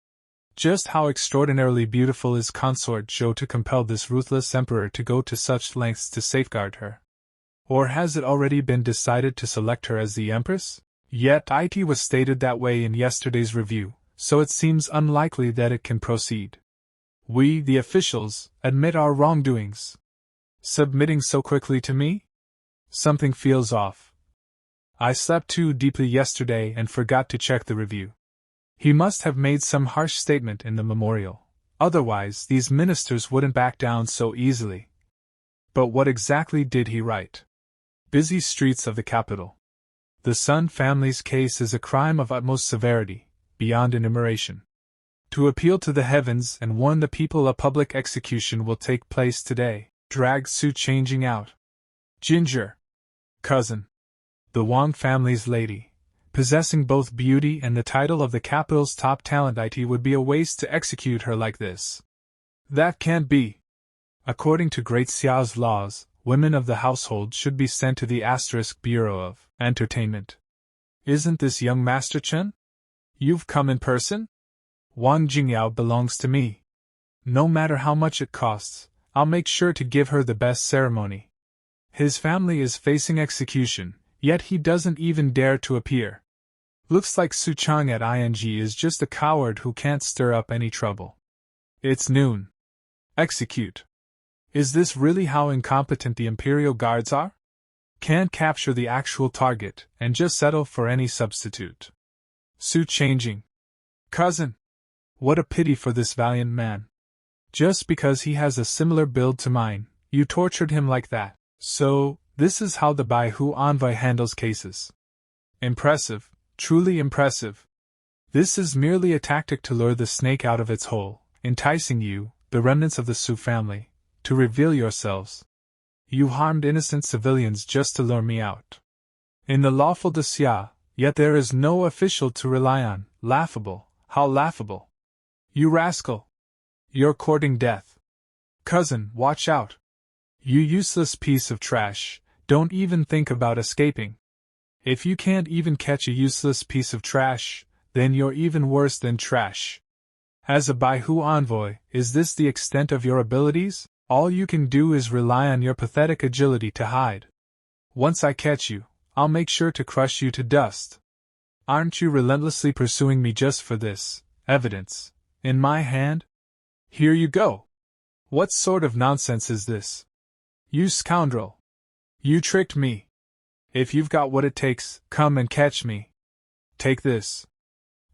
Just how extraordinarily beautiful is Consort Zhou to compel this ruthless emperor to go to such lengths to safeguard her? Or has it already been decided to select her as the empress? Yet it was stated that way in yesterday's review, so it seems unlikely that it can proceed. We, the officials, admit our wrongdoings. Submitting so quickly to me? Something feels off. I slept too deeply yesterday and forgot to check the review. He must have made some harsh statement in the memorial, otherwise these ministers wouldn't back down so easily. But what exactly did he write? Busy streets of the capital. The Sun family's case is a crime of utmost severity, beyond enumeration. To appeal to the heavens and warn the people a public execution will take place today, dragged Su changing out. Ginger. Cousin. The Wang family's lady, possessing both beauty and the title of the capital's top talent. It would be a waste to execute her like this. That can't be. According to Great Xiao's laws, women of the household should be sent to the Bureau of Entertainment. Isn't this young Master Chen? You've come in person? Wang Jingyao belongs to me. No matter how much it costs, I'll make sure to give her the best ceremony. His family is facing execution, yet he doesn't even dare to appear. Looks like Su Chang at ING is just a coward who can't stir up any trouble. It's noon. Execute. Is this really how incompetent the Imperial guards are? Can't capture the actual target and just settle for any substitute. Su changing. Cousin. What a pity for this valiant man. Just because he has a similar build to mine, you tortured him like that. So, this is how the Baihu envoy handles cases. Impressive, truly impressive. This is merely a tactic to lure the snake out of its hole, enticing you, the remnants of the Su family, to reveal yourselves. You harmed innocent civilians just to lure me out. In the lawful Xia, yet there is no official to rely on. Laughable, how laughable. You rascal! You're courting death. Cousin, watch out. You useless piece of trash, don't even think about escaping. If you can't even catch a useless piece of trash, then you're even worse than trash. As a Baihu envoy, is this the extent of your abilities? All you can do is rely on your pathetic agility to hide. Once I catch you, I'll make sure to crush you to dust. Aren't you relentlessly pursuing me just for this evidence in my hand? Here you go. What sort of nonsense is this? You scoundrel. You tricked me. If you've got what it takes, come and catch me. Take this.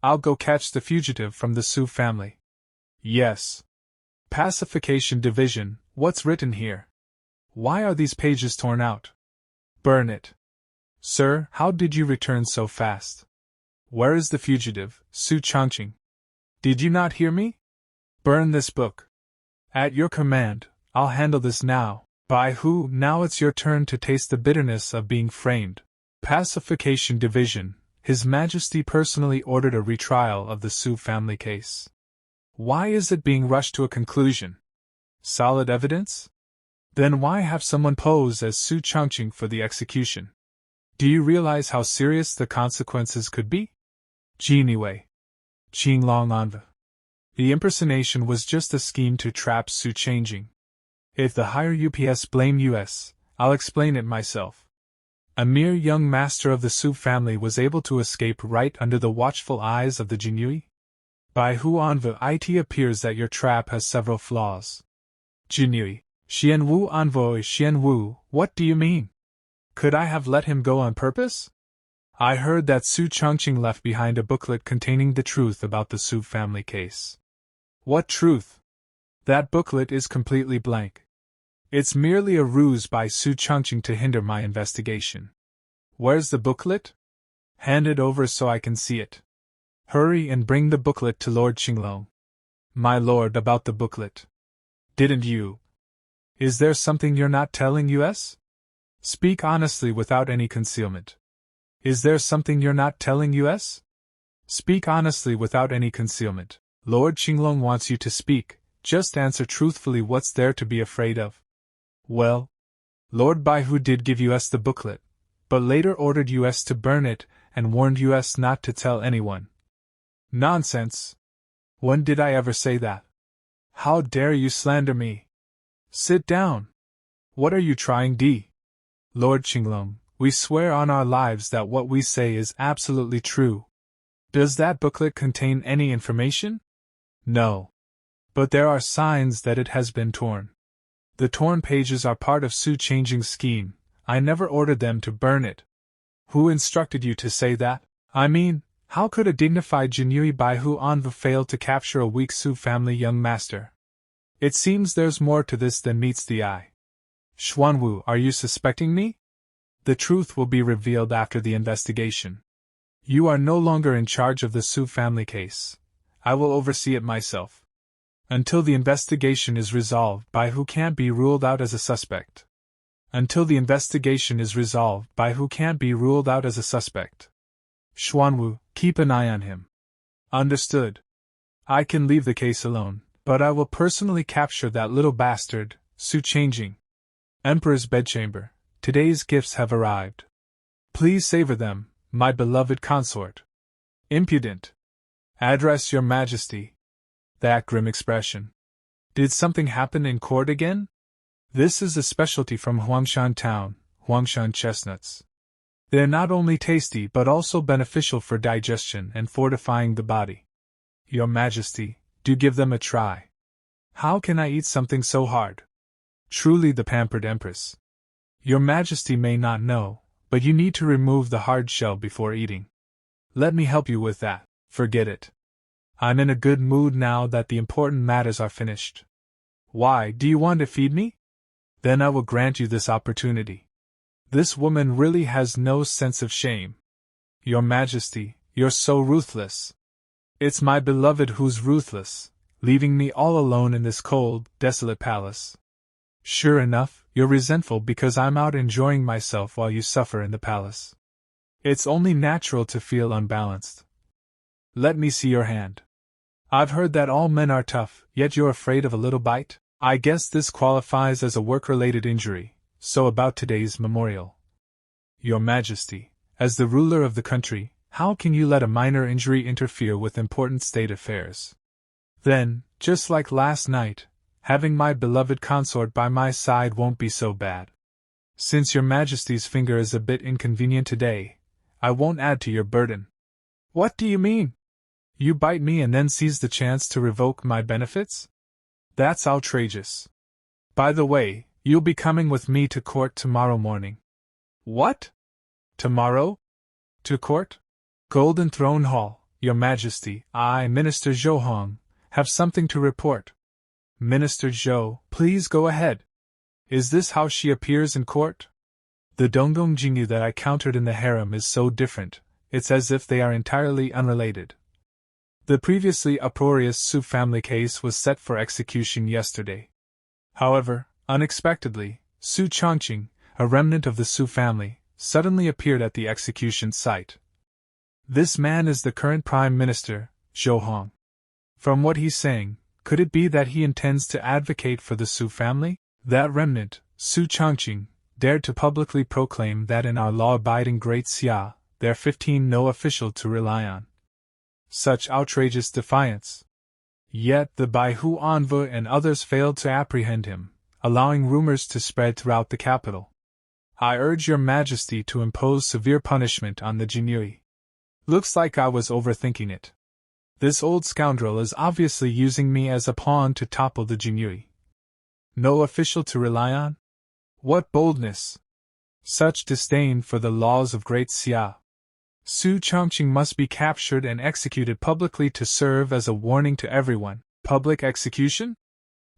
I'll go catch the fugitive from the Su family. Yes. Pacification Division, what's written here? Why are these pages torn out? Burn it. Sir, how did you return so fast? Where is the fugitive, Su Changqing? Did you not hear me? Burn this book. At your command, I'll handle this now. Baihu, now it's your turn to taste the bitterness of being framed. Pacification Division, His Majesty personally ordered a retrial of the Su family case. Why is it being rushed to a conclusion? Solid evidence? Then why have someone pose as Su Changqing for the execution? Do you realize how serious the consequences could be? Anyway. Qinglong Anva. The impersonation was just a scheme to trap Su Changqing. If the higher UPS blame US, I'll explain it myself. A mere young master of the Su family was able to escape right under the watchful eyes of the Jinui? Baihu Anva, it appears that your trap has several flaws. Jinui, Xianwu Envoy Xianwu, what do you mean? Could I have let him go on purpose? I heard that Su Changqing left behind a booklet containing the truth about the Su family case. What truth? That booklet is completely blank. It's merely a ruse by Su Changqing to hinder my investigation. Where's the booklet? Hand it over so I can see it. Hurry and bring the booklet to Lord Qinglong. My lord, about the booklet. Didn't you? Is there something you're not telling us? Speak honestly without any concealment. Is there something you're not telling us? Speak honestly without any concealment. Lord Qinglong wants you to speak, just answer truthfully. What's there to be afraid of? Well, Lord Baihu did give us the booklet, but later ordered us to burn it and warned us not to tell anyone. Nonsense! When did I ever say that? How dare you slander me? Sit down! What are you trying, D? Lord Qinglong, We swear on our lives that what we say is absolutely true. Does that booklet contain any information? No. But there are signs that it has been torn. The torn pages are part of Su Changing's scheme. I never ordered them to burn it. Who instructed you to say that? I mean, how could a dignified Jinui Baihu Anvu fail to capture a weak Su family young master? It seems there's more to this than meets the eye. Xuanwu, are you suspecting me? The truth will be revealed after the investigation. You are no longer in charge of the Su family case. I will oversee it myself. Until the investigation is resolved, Baihu can't be ruled out as a suspect. Until the investigation is resolved, Baihu can't be ruled out as a suspect. Xuanwu, keep an eye on him. Understood. I can leave the case alone, but I will personally capture that little bastard, Su Changing. Emperor's bedchamber. Today's gifts have arrived. Please savor them, my beloved consort. Impudent. Address your majesty. That grim expression. Did something happen in court again? This is a specialty from Huangshan town, Huangshan chestnuts. They're not only tasty but also beneficial for digestion and fortifying the body. Your Majesty, do give them a try. How can I eat something so hard? Truly the pampered Empress. Your Majesty may not know, but you need to remove the hard shell before eating. Let me help you with that. Forget it. I'm in a good mood now that the important matters are finished. Why, do you want to feed me? Then I will grant you this opportunity. This woman really has no sense of shame. Your Majesty, you're so ruthless. It's my beloved who's ruthless, leaving me all alone in this cold, desolate palace. Sure enough, you're resentful because I'm out enjoying myself while you suffer in the palace. It's only natural to feel unbalanced. Let me see your hand. I've heard that all men are tough, yet you're afraid of a little bite? I guess this qualifies as a work-related injury. So about today's memorial. Your Majesty, as the ruler of the country, how can you let a minor injury interfere with important state affairs? Then, just like last night, having my beloved consort by my side won't be so bad. Since your Majesty's finger is a bit inconvenient today, I won't add to your burden. What do you mean? You bite me and then seize the chance to revoke my benefits? That's outrageous. By the way, you'll be coming with me to court tomorrow morning. What? Tomorrow? To court? Golden Throne Hall, Your Majesty, I, Minister Zhou Hong, have something to report. Minister Zhou, please go ahead. Is this how she appears in court? The Dongdong Jingyu that I countered in the harem is so different, it's as if they are entirely unrelated. The previously uproarious Su family case was set for execution yesterday. However, unexpectedly, Su Changqing, a remnant of the Su family, suddenly appeared at the execution site. This man is the current Prime Minister, Zhou Hong. From what he's saying, could it be that he intends to advocate for the Su family? That remnant, Su Changqing, dared to publicly proclaim that in our law-abiding Great Xia, there are 15 no official to rely on. Such outrageous defiance. Yet the Baihu Anvu and others failed to apprehend him, allowing rumors to spread throughout the capital. I urge your Majesty to impose severe punishment on the Jinui. Looks like I was overthinking it. This old scoundrel is obviously using me as a pawn to topple the Jinui. No official to rely on? What boldness! Such disdain for the laws of Great Xia. Su Changqing must be captured and executed publicly to serve as a warning to everyone. Public execution?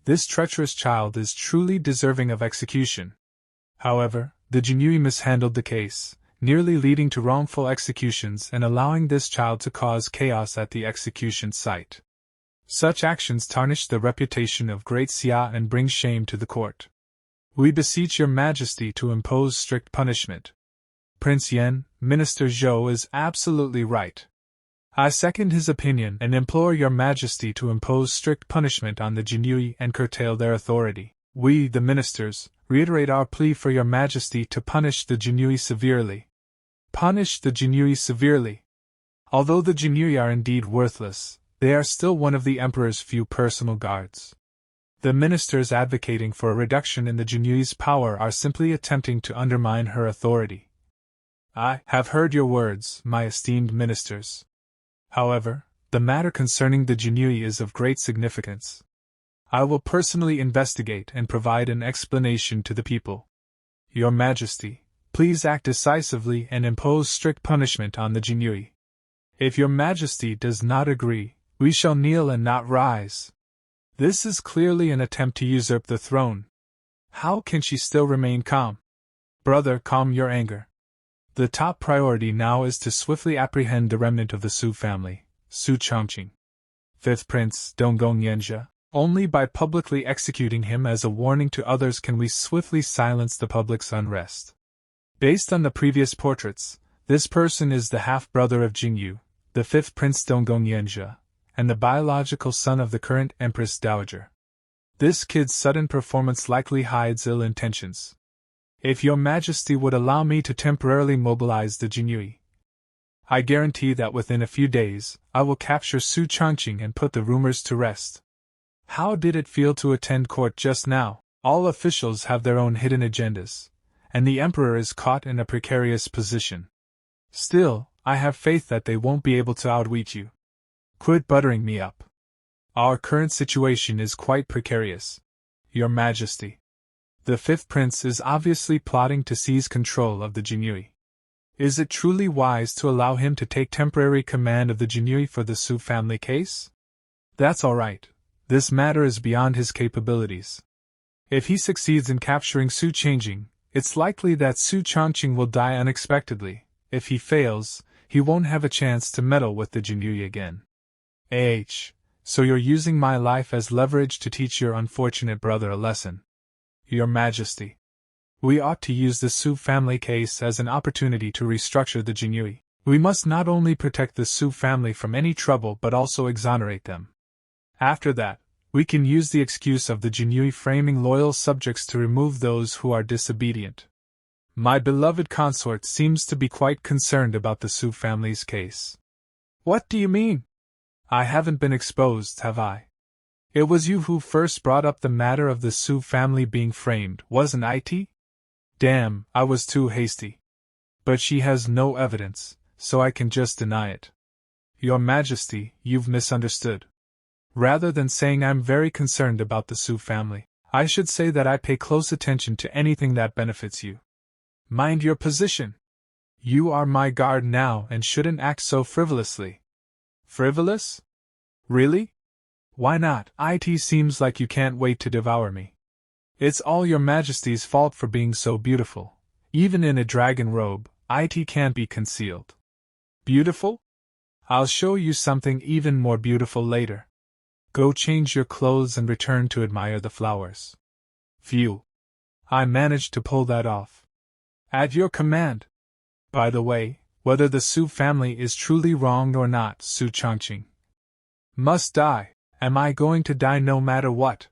This treacherous child is truly deserving of execution. However, the Jinui mishandled the case, nearly leading to wrongful executions and allowing this child to cause chaos at the execution site. Such actions tarnish the reputation of Great Xia and bring shame to the court. We beseech your Majesty to impose strict punishment. Prince Yen, Minister Zhou is absolutely right. I second his opinion and implore your Majesty to impose strict punishment on the Jinui and curtail their authority. We, the ministers, reiterate our plea for your Majesty to punish the Jinui severely. Punish the Jinui severely. Although the Jinui are indeed worthless, they are still one of the Emperor's few personal guards. The ministers advocating for a reduction in the Jinui's power are simply attempting to undermine her authority. I have heard your words, my esteemed ministers. However, the matter concerning the Jinui is of great significance. I will personally investigate and provide an explanation to the people. Your Majesty, please act decisively and impose strict punishment on the Jinui. If your Majesty does not agree, we shall kneel and not rise. This is clearly an attempt to usurp the throne. How can she still remain calm? Brother, calm your anger. The top priority now is to swiftly apprehend the remnant of the Su family, Su Chongqing. Fifth Prince Donggong Yenjia. Only by publicly executing him as a warning to others can we swiftly silence the public's unrest. Based on the previous portraits, this person is the half-brother of Jingyu, the fifth Prince Donggong Yenjia, and the biological son of the current Empress Dowager. This kid's sudden performance likely hides ill intentions. If your Majesty would allow me to temporarily mobilize the Jinui, I guarantee that within a few days, I will capture Su Chongqing and put the rumors to rest. How did it feel to attend court just now? All officials have their own hidden agendas, and the Emperor is caught in a precarious position. Still, I have faith that they won't be able to outwit you. Quit buttering me up. Our current situation is quite precarious, Your Majesty. The fifth prince is obviously plotting to seize control of the Jinui. Is it truly wise to allow him to take temporary command of the Jinui for the Su family case? That's all right. This matter is beyond his capabilities. If he succeeds in capturing Su Chongqing, it's likely that Su Chongqing will die unexpectedly. If he fails, he won't have a chance to meddle with the Jinui again. So you're using my life as leverage to teach your unfortunate brother a lesson. Your Majesty. We ought to use the Su family case as an opportunity to restructure the Jinui. We must not only protect the Su family from any trouble but also exonerate them. After that, we can use the excuse of the Jinui framing loyal subjects to remove those who are disobedient. My beloved consort seems to be quite concerned about the Su family's case. What do you mean? I haven't been exposed, have I? It was you who first brought up the matter of the Su family being framed, wasn't it? Damn, I was too hasty. But she has no evidence, so I can just deny it. Your Majesty, you've misunderstood. Rather than saying I'm very concerned about the Su family, I should say that I pay close attention to anything that benefits you. Mind your position. You are my guard now and shouldn't act so frivolously. Frivolous? Really? Why not? It seems like you can't wait to devour me. It's all your Majesty's fault for being so beautiful. Even in a dragon robe, it can't be concealed. Beautiful? I'll show you something even more beautiful later. Go change your clothes and return to admire the flowers. Phew. I managed to pull that off. At your command. By the way, whether the Su family is truly wronged or not, Su Chongqing must die. Am I going to die no matter what?